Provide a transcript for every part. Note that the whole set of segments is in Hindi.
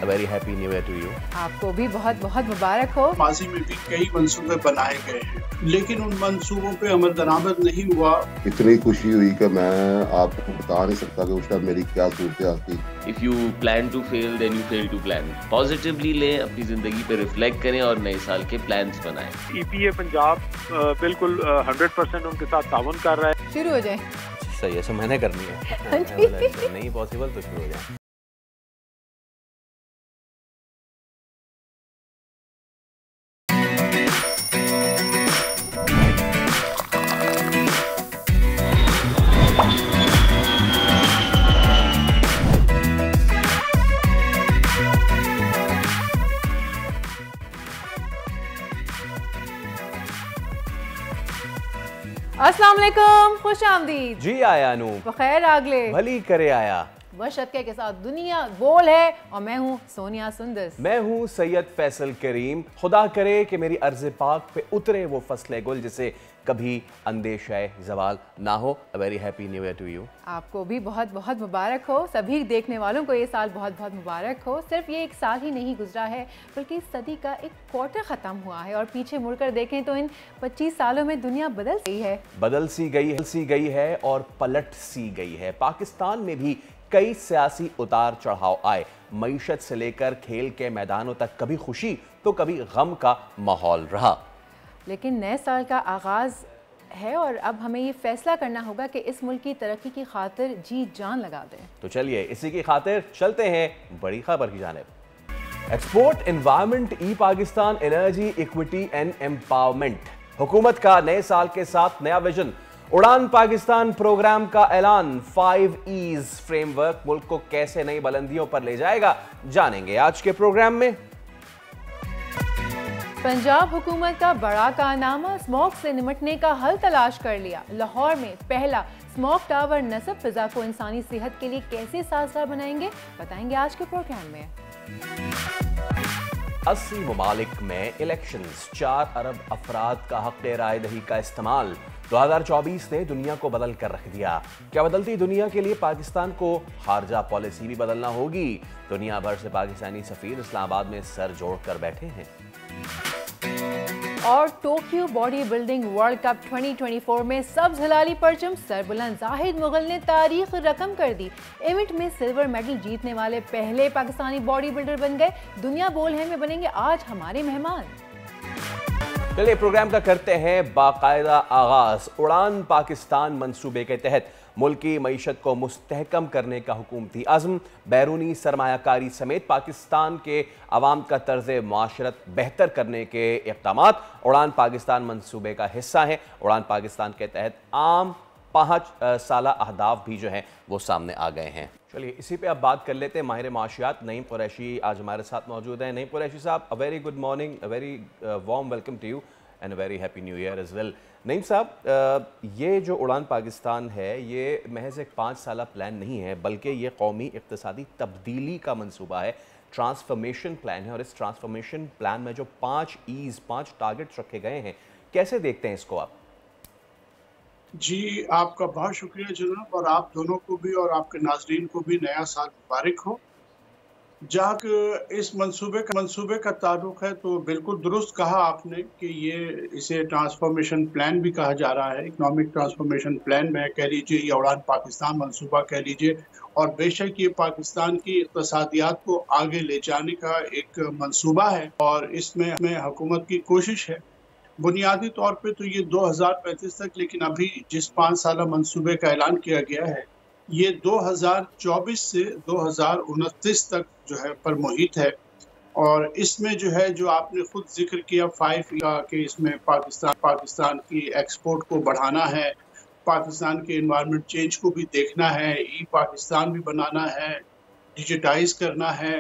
A very happy new year to you. आपको भी बहुत बहुत मुबारक हो। माजी में भी कई मंसूबे बनाए गए हैं, लेकिन उन मंसूबों पे अमल दरामद नहीं हुआ। इतनी खुशी हुई कि मैं आपको बता नहीं सकता कि उस टाइम मेरी क्या सूरत थी। If you plan to fail, then you fail to plan. Positively लें, अपनी जिंदगी पे रिफ्लेक्ट करें और नए साल के प्लान्स बनाएं। EPA पंजाब बिल्कुल 100% उनके साथ ताउन कर रहा है। शुरू हो जाए। सही है, मैंने करनी है। नहीं पॉसिबल तो शुरू हो जाए। अस्सलाम वालेकुम, खुश आमदीद। जी आया नू, बखैर आगले, भली करे आया। बशतके के साथ दुनिया बोल है और मैं हूँ सोनिया सुंदस। मैं हूँ सैयद फैसल करीम। खुदा करे कि मेरी अर्ज़ पाक पे उतरे वो फसले गुल जिसे कभी अंदेशाए ज़वाल ना हो। A very happy new year to you. आपको भी बहुत बहुत मुबारक हो। सभी देखने वालों को ये साल बहुत बहुत मुबारक हो। सिर्फ ये एक साल ही नहीं गुजरा है, बल्कि इस सदी का एक क्वार्टर ख़त्म हुआ है और पीछे मुड़कर देखें तो इन 25 सालों में दुनिया बदल सी गई है और पलट सी गई है। पाकिस्तान में भी कई सियासी उतार चढ़ाव आए। मईशत से लेकर खेल के मैदानों तक कभी खुशी तो कभी गम का माहौल रहा। लेकिन नए साल का आगाज़ है और अब हमें ये फैसला करना होगा कि इस मुल्क की तरक्की की खातिर जी जान लगा दें। तो चलिए इसी की खातिर चलते हैं बड़ी खबर की जानिब। Export environment E Pakistan energy equity and empowerment. हुकूमत का नए साल के साथ नया विजन। उड़ान पाकिस्तान प्रोग्राम का ऐलान। 5 E's फ्रेमवर्क मुल्क को कैसे नई बुलंदियों पर ले जाएगा, जानेंगे आज के प्रोग्राम में। पंजाब हुकूमत का बड़ा कारनामा, स्मॉग से निपटने का हल तलाश कर लिया। लाहौर में पहला स्मॉग टावर नस्ब फिजा को इंसानी सेहत के लिए कैसे साजगार बनाएंगे, बताएंगे आज के प्रोग्राम में। 80 ममालिक में इलेक्शंस, 4 अरब अफराद का हक राय दही का इस्तेमाल। 2024 ने दुनिया को बदल कर रख दिया। क्या बदलती दुनिया के लिए पाकिस्तान को खारजा पॉलिसी भी बदलना होगी? दुनिया भर से पाकिस्तानी सफीर इस्लामाबाद में सर जोड़कर बैठे हैं। और Tokyo body building world cup 2024 में सब्ज हिलाली परचम सरबुलंद जाहिद मुगल ने तारीख रकम कर दी। इवेंट में सिल्वर मेडल जीतने वाले पहले पाकिस्तानी बॉडी बिल्डर बन गए। दुनिया बोल है में बनेंगे आज हमारे मेहमान। चलिए प्रोग्राम का करते हैं बाकायदा आगाज। उड़ान पाकिस्तान मंसूबे के तहत मुल्क की मईशत को मुस्तहकम करने का हुकूमती अज़्म, बैरूनी सरमायाकारी समेत पाकिस्तान के अवाम का तर्ज माशरत बेहतर करने के इक़दामात उड़ान पाकिस्तान मंसूबे का हिस्सा हैं। उड़ान पाकिस्तान के तहत आम 5 साला अहदाफ भी जो हैं वो सामने आ गए हैं। चलिए इसी पे अब बात कर लेते हैं। माहिर माशियात नईम कुरैशी आज हमारे साथ मौजूद हैं। नईम कुरैशी साहब, a very good morning, a very warm welcome to you and a very happy new year as well. Naeem साहब, ये जो उड़ान पाकिस्तान है ये महज एक 5 साला प्लान नहीं है, बल्कि ये कौमी इक़्तिसादी तब्दीली का मंसूबा है, ट्रांसफॉर्मेशन प्लान है। और इस ट्रांसफॉर्मेशन प्लान में जो 5 E's 5 टारगेट्स रखे गए हैं, कैसे देखते हैं इसको आप? जी आपका बहुत शुक्रिया जनाब, और आप दोनों को भी और आपके नाजरीन को भी नया साल मुबारक हो। जहाँ इस मंसूबे का ताल्लुक है तो बिल्कुल दुरुस्त कहा आपने कि इसे ट्रांसफॉर्मेशन प्लान भी कहा जा रहा है। इकोनॉमिक ट्रांसफॉर्मेशन प्लान में कह लीजिए या उड़ान पाकिस्तान मंसूबा कह लीजिए, और बेशक ये पाकिस्तान की इक़्तिसादियात को आगे ले जाने का एक मंसूबा है और इसमें हुकूमत की कोशिश है। बुनियादी तौर पे तो ये 2035 तक, लेकिन अभी जिस 5 साला मंसूबे का ऐलान किया गया है ये 2024 से 2029 तक जो है पर मुहित है। और इसमें जो है जो आपने खुद जिक्र किया 5 का कि इसमें पाकिस्तान की एक्सपोर्ट को बढ़ाना है, पाकिस्तान के एनवायरनमेंट चेंज को भी देखना है, ई पाकिस्तान भी बनाना है, डिजिटाइज करना है,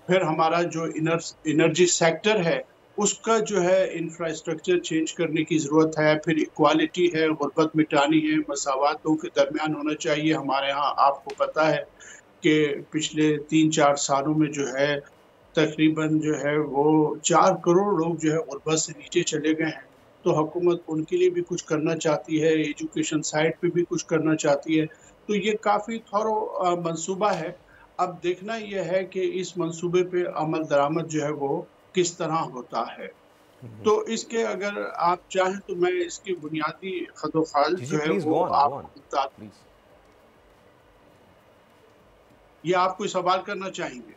फिर हमारा जो एनर्जी सेक्टर है उसका जो है इंफ्रास्ट्रक्चर चेंज करने की ज़रूरत है, फिर इक्वालिटी है, गुर्बत मिटानी है, मसावातों के दरमियान होना चाहिए। हमारे यहाँ आपको पता है कि पिछले 3-4 सालों में जो है तकरीबन जो है वो 4 करोड़ लोग जो है गुर्बत से नीचे चले गए हैं। तो हुकूमत उनके लिए भी कुछ करना चाहती है, एजुकेशन साइड पे भी कुछ करना चाहती है। तो ये काफ़ी थोरो मंसूबा है। अब देखना यह है कि इस मंसूबे पे अमल दरामद जो है वो किस तरह होता है। तो इसके अगर आप चाहें तो मैं इसकी बुनियादी खदोखाल जी जी, जो है प्लीज वो गो ऑन, गो ऑन आपको बता, प्लीज। ये आप कोई सवाल करना चाहेंगे?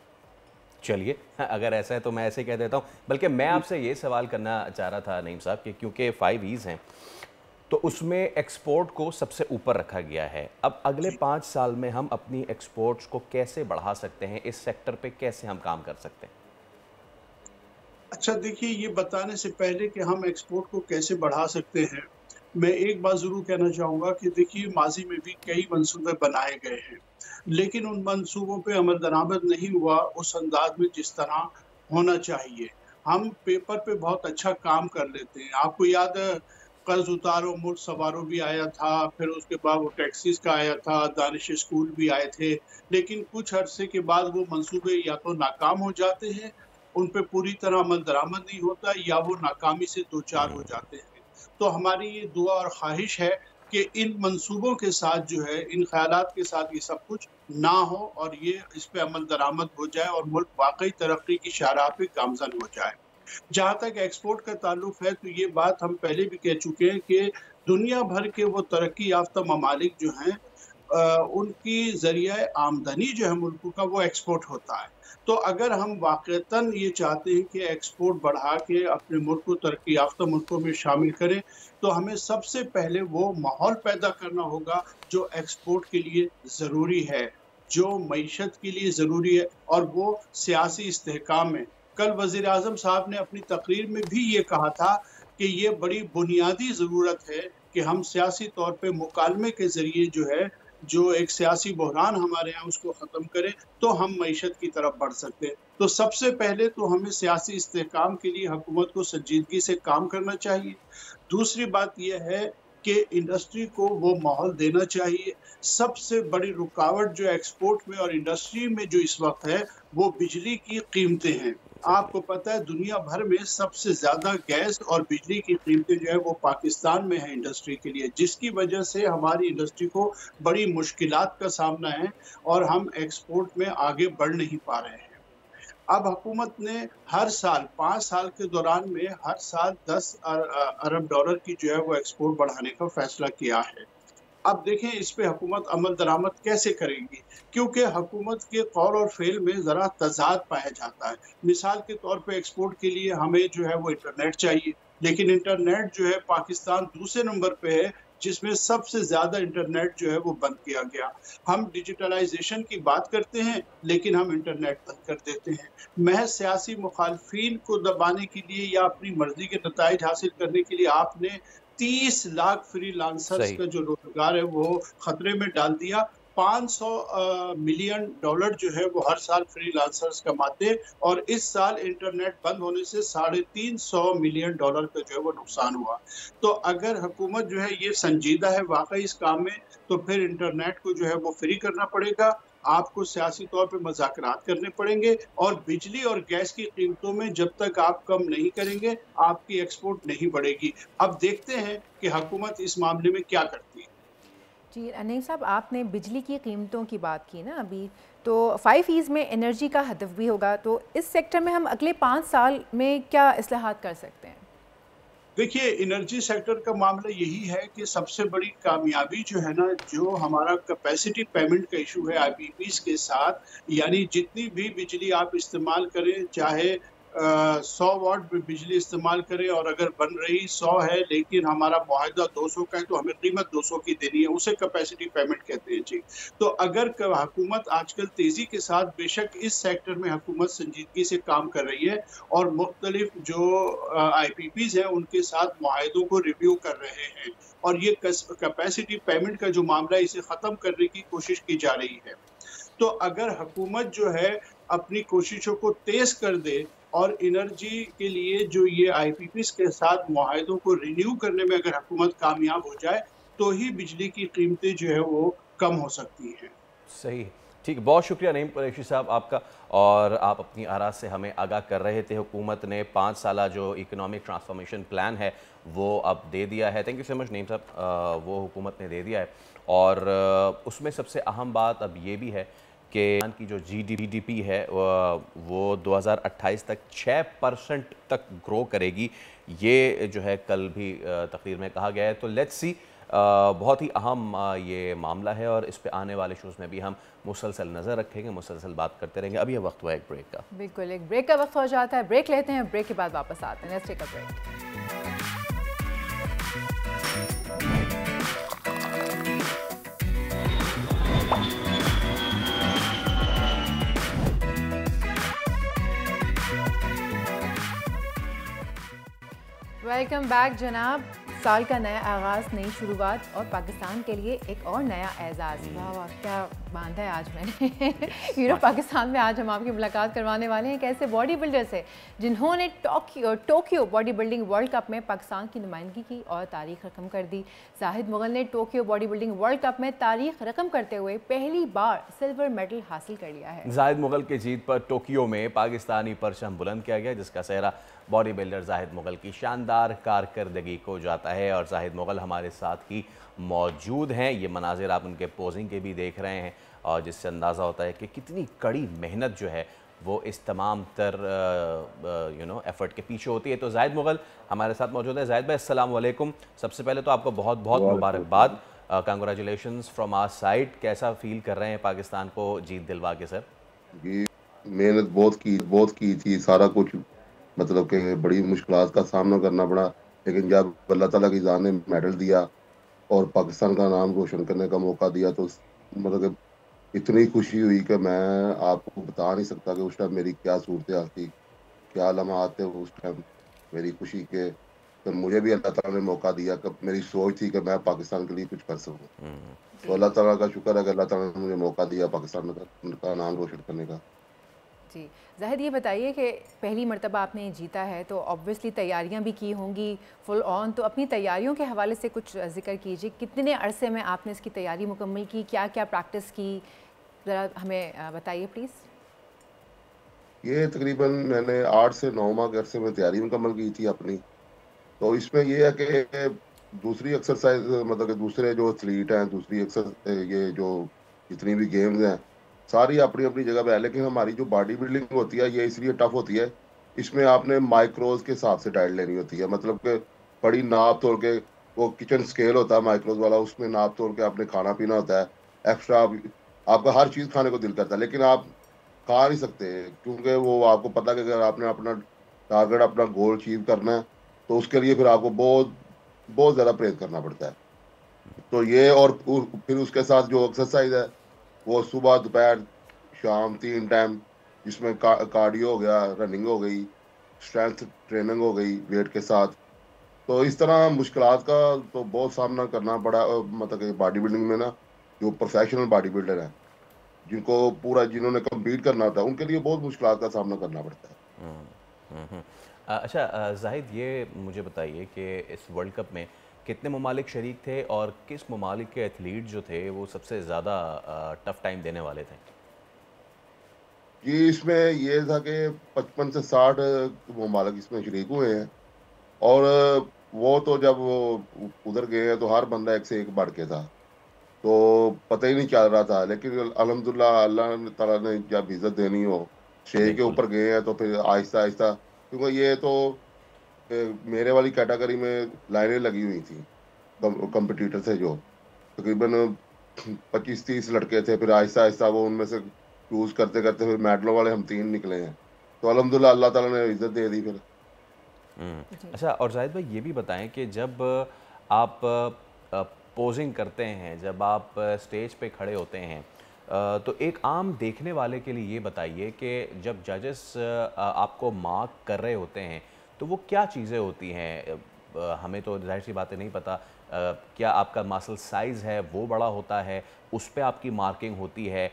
चलिए, अगर ऐसा है तो मैं ऐसे ही कह देता हूँ। बल्कि मैं आपसे ये सवाल करना चाह रहा था नईम साहब कि क्योंकि 5 ईज हैं तो उसमें एक्सपोर्ट को सबसे ऊपर रखा गया है। अब अगले 5 साल में हम अपनी एक्सपोर्ट्स को कैसे बढ़ा सकते हैं, इस सेक्टर पे कैसे हम काम कर सकते हैं? अच्छा देखिए, ये बताने से पहले कि हम एक्सपोर्ट को कैसे बढ़ा सकते हैं, मैं एक बात ज़रूर कहना चाहूँगा कि देखिए माज़ी में भी कई मंसूबे बनाए गए हैं, लेकिन उन मंसूबों पे अमल दरामद नहीं हुआ उस अंदाज में जिस तरह होना चाहिए। हम पेपर पे बहुत अच्छा काम कर लेते हैं। आपको याद है कर्ज़ उतारो मुल्क संवारो भी आया था, फिर उसके बाद वो टैक्सीज़ का आया था, दानिश स्कूल भी आए थे, लेकिन कुछ अरसे के बाद वो मंसूबे या तो नाकाम हो जाते हैं, उन पे पूरी तरह अमल दरामद नहीं होता या वो नाकामी से दो चार हो जाते हैं। तो हमारी ये दुआ और ख्वाहिश है कि इन मंसूबों के साथ जो है, इन ख़यालात के साथ ये सब कुछ ना हो और ये इस पे अमल दरामद हो जाए और मुल्क वाक़ई तरक्की की शाहराह पे गामज़न हो जाए। जहाँ तक एक्सपोर्ट का ताल्लुक है तो ये बात हम पहले भी कह चुके हैं कि दुनिया भर के वो तरक्की याफ्ता ममालिक जो हैं उनकी ज़रिया आमदनी जो है मुल्कों का वो एक्सपोर्ट होता है। तो अगर हम वाक़ईतन ये चाहते हैं कि एक्सपोर्ट बढ़ा के अपने मुल्क को तरक्की याफ्ता मुल्कों में शामिल करें, तो हमें सबसे पहले वो माहौल पैदा करना होगा जो एक्सपोर्ट के लिए ज़रूरी है, जो मईशत के लिए ज़रूरी है और वो सियासी इस्तेहकाम है। कल वज़ीर-ए-आज़म साहब ने अपनी तकरीर में भी ये कहा था कि ये बड़ी बुनियादी ज़रूरत है कि हम सियासी तौर पे मुकालमे के ज़रिए जो है, जो एक सियासी बहरान हमारे यहाँ उसको ख़त्म करें, तो हम मईशत की तरफ बढ़ सकते हैं। तो सबसे पहले तो हमें सियासी इस्तेहकाम के लिए हुकूमत को संजीदगी से काम करना चाहिए। दूसरी बात ये है कि इंडस्ट्री को वो माहौल देना चाहिए। सबसे बड़ी रुकावट जो एक्सपोर्ट में और इंडस्ट्री में जो इस वक़्त है, वो बिजली की कीमतें हैं। आपको पता है दुनिया भर में सबसे ज़्यादा गैस और बिजली की कीमतें जो है वो पाकिस्तान में है इंडस्ट्री के लिए, जिसकी वजह से हमारी इंडस्ट्री को बड़ी मुश्किलात का सामना है और हम एक्सपोर्ट में आगे बढ़ नहीं पा रहे हैं। अब हुकूमत ने हर साल 5 साल के दौरान में हर साल 10 अरब डॉलर की जो है वो एक्सपोर्ट बढ़ाने का फैसला किया है। अब देखें इस पे हुकूमत अमल दरामद कैसे करेगी, क्योंकि हुकूमत के कौल और फ़ेल में ज़रा तज़ाद पाया जाता है। मिसाल के तौर पे एक्सपोर्ट के लिए हमें जो है वो इंटरनेट चाहिए, लेकिन इंटरनेट जो है पाकिस्तान दूसरे नंबर पे है, जिसमें सबसे ज़्यादा इंटरनेट जो है वो बंद किया गया। हम डिजिटलाइज़ेशन की बात करते हैं, लेकिन हम इंटरनेट बंद कर देते हैं। महज़ सियासी मुखालफिन को दबाने के लिए या अपनी मर्ज़ी के नताइज हासिल करने के लिए आपने 30 लाख फ्रीलांसर्स का जो रोजगार है वो खतरे में डाल दिया। 500 मिलियन डॉलर जो है वो हर साल फ्रीलांसर्स कमाते और इस साल इंटरनेट बंद होने से 350 मिलियन डॉलर का जो है वो नुकसान हुआ। तो अगर हुकूमत जो है ये संजीदा है वाकई इस काम में, तो फिर इंटरनेट को जो है वो फ्री करना पड़ेगा। आपको सियासी तौर पे मुज़ाकरात करने पड़ेंगे और बिजली और गैस की कीमतों में जब तक आप कम नहीं करेंगे, आपकी एक्सपोर्ट नहीं बढ़ेगी। अब देखते हैं कि हुकूमत इस मामले में क्या करती है। जी नईम साहब, आपने बिजली की कीमतों की बात की ना अभी, तो 5 ईज़ में एनर्जी का हदफ भी होगा, तो इस सेक्टर में हम अगले 5 साल में क्या इस्लाहात कर सकते हैं? देखिए एनर्जी सेक्टर का मामला यही है कि सबसे बड़ी कामयाबी जो है ना, जो हमारा कैपेसिटी पेमेंट का इशू है आईपीपीज़ के साथ, यानी जितनी भी बिजली आप इस्तेमाल करें, चाहे 100 वाट बिजली इस्तेमाल करें और अगर बन रही 100 है लेकिन हमारा मुआहदा 200 का है तो हमें कीमत 200 की देनी है, उसे कैपेसिटी पेमेंट कहते हैं जी। तो अगर हुकूमत आजकल तेज़ी के साथ, बेशक इस सेक्टर में हुकूमत संजीदगी से काम कर रही है और मुख्तलिफ जो IPPs हैं उनके साथ मुआहदों को रिव्यू कर रहे हैं और ये कैपेसिटी पेमेंट का जो मामला है इसे ख़त्म करने की कोशिश की जा रही है। तो अगर हुकूमत जो है अपनी कोशिशों को तेज़ कर दे और एनर्जी के लिए जो ये IPPs के साथ मुआहदों को रिन्यू करने में अगर हुकूमत कामयाब हो जाए, तो ही बिजली की कीमतें जो है वो कम हो सकती हैं। सही, ठीक, बहुत शुक्रिया नईम कुरैशी साहब आपका। और आप अपनी आरा से हमें आगाह कर रहे थे। हुकूमत ने 5 साला जो इकोनॉमिक ट्रांसफॉर्मेशन प्लान है वो अब दे दिया है। Thank you so much Naeem साहब, वो हुकूमत ने दे दिया है और उसमें सबसे अहम बात अब ये भी है कि की जो जीडीपी है वो 2028 तक 6% तक ग्रो करेगी। ये जो है कल भी तकरीर में कहा गया है। तो लेट्स सी, बहुत ही अहम ये मामला है और इस पे आने वाले शोज़ में भी हम मुसलसल नज़र रखेंगे, मुसलसल बात करते रहेंगे। अब ये वक्त हुआ एक ब्रेक का। बिल्कुल, एक ब्रेक का वक्त हो जाता है। ब्रेक लेते हैं, ब्रेक के बाद वापस आते हैं। Let's take a break. Welcome back जनाब। साल का नया आगाज़, नई शुरुआत और पाकिस्तान के लिए एक और नया एजाज़। वाह वाह, क्या बांधा है आज मैंने। पाकिस्तान में आज हम आपकी मुलाकात करवाने वाले हैं एक ऐसे बॉडी बिल्डर से जिन्होंने Tokyo body building world cup में पाकिस्तान की नुमाइंदगी की और तारीख रकम कर दी। जाहिद मुगल ने Tokyo body building world cup में तारीख रकम करते हुए पहली बार सिल्वर मेडल हासिल कर लिया है। जाहिद मुगल की जीत पर टोक्यो में पाकिस्तानी परचम बुलंद किया गया, जिसका सेहरा बॉडी बिल्डर जाहिद मुगल की शानदार कारकर्दगी को जाता है। और जाहिद मुगल हमारे साथ ही मौजूद हैं। ये मनाजिर आप उनके पोजिंग के भी देख रहे हैं और जिससे अंदाज़ा होता है कि कितनी कड़ी मेहनत जो है वो इस तमाम तर एफर्ट के पीछे होती है। तो जाहिद मुगल हमारे साथ मौजूद है। जाहिद भाई, अस्सलाम वालेकुम। सबसे पहले तो आपको बहुत बहुत मुबारकबाद, कंग्रेचुलेशंस फ्रॉम आवर साइड। कैसा फील कर रहे हैं पाकिस्तान को जीत दिलवा के? सर जी, मेहनत बहुत की थी, सारा कुछ मतलब कि बड़ी मुश्किलात का सामना करना पड़ा, लेकिन जब अल्लाह ताला की जान ने मेडल दिया और पाकिस्तान का नाम रोशन करने का मौका दिया तो मतलब कि इतनी खुशी हुई कि मैं आपको बता नहीं सकता कि उस टाइम मेरी क्या सूरत थी, क्या लम्हात थे उस टाइम मेरी खुशी के। तो मुझे भी अल्लाह ताला ने मौका दिया कि मेरी सोच थी कि मैं पाकिस्तान के लिए कुछ कर सकूं। तो अल्लाह ताला का शुक्र है कि अल्लाह ताला ने मुझे मौका दिया पाकिस्तान का नाम रोशन करने का। जी जाहिद, ये बताइए कि पहली मर्तबा आपने जीता है तो ऑब्वियसली तैयारियां भी की होंगी फुल ऑन, तो अपनी तैयारियों के हवाले से कुछ जिक्र कीजिए। कितने अरसे में आपने इसकी तैयारी मुकम्मल की, क्या क्या प्रैक्टिस की, ज़रा हमें बताइए प्लीज़। ये तकरीबन मैंने 8 से 9 माह के अरसे में तैयारी मुकम्मल की थी अपनी। तो इसमें ये है कि दूसरी एक्सरसाइज मतलब कि दूसरे जो एथलीट हैं, दूसरी ये जो जितनी भी गेम्स हैं सारी अपनी अपनी जगह पे है, लेकिन हमारी जो बॉडी बिल्डिंग होती है ये इसलिए टफ होती है, इसमें आपने माइक्रोज के हिसाब से डाइट लेनी होती है। मतलब कि बड़ी नाप तोड़ के, वो किचन स्केल होता है माइक्रोज वाला, उसमें नाप तोड़ के आपने खाना पीना होता है। एक्स्ट्रा आपका हर चीज़ खाने को दिल करता है, लेकिन आप खा नहीं सकते क्योंकि वो आपको पता है कि अगर आपने अपना टारगेट, अपना गोल अचीव करना है तो उसके लिए फिर आपको बहुत बहुत ज़्यादा परहेज करना पड़ता है। तो ये और फिर उसके साथ जो एक्सरसाइज है वो सुबह दोपहर शाम 3 टाइम, जिसमें कार्डियो हो गया, रनिंग हो गई, स्ट्रेंथ ट्रेनिंग हो गई वेट के साथ। तो इस तरह मुश्किलात का तो बहुत सामना करना पड़ा। मतलब कि बॉडी बिल्डिंग में ना जो प्रोफेशनल बॉडी बिल्डर हैं जिन्होंने कम्पीट करना होता है उनके लिए बहुत मुश्किलात का सामना करना पड़ता है। अच्छा जाहिद, ये मुझे बताइए कि इस वर्ल्ड कप में कितने ममालिक शरीक थे और किस ममालिक के एथलीट जो थे वो सबसे ज़्यादा टफ टाइम देने वाले थे? जी, इसमें ये था कि 55 से 60 ममालिक इसमें शरीक हुए हैं और वो तो जब वो उधर गए हैं तो हर बंदा एक से एक बढ़ के था, तो पता ही नहीं चल रहा था। लेकिन अल्हम्दुलिल्लाह अल्लाह ताला ने जब इज्जत देनी हो, स्टेज के ऊपर गए हैं तो फिर आहिस्ता आहिस्ता, क्योंकि ये तो मेरे वाली कैटेगरी में लाइनें लगी हुई थी, कंपटीटर थे जो तकरीबन 25-30 लड़के थे। फिर आहिस्ता आहिस्ता वो उनमें से चूज करते करते फिर मेडलों वाले हम 3 निकले हैं, तो अल्हम्दुलिल्लाह अल्लाह ताला ने इज्जत दे दी फिर। अच्छा, और जाहिद भाई ये भी बताएं कि जब आप पोजिंग करते हैं, जब आप स्टेज पे खड़े होते हैं, तो एक आम देखने वाले के लिए ये बताइए कि जब जजेस आपको मार्क कर रहे होते हैं तो वो क्या चीज़ें होती हैं? हमें तो जाहिर सी बातें नहीं पता। क्या आपका मसल साइज़ है वो बड़ा होता है, उस पे आपकी मार्किंग होती है,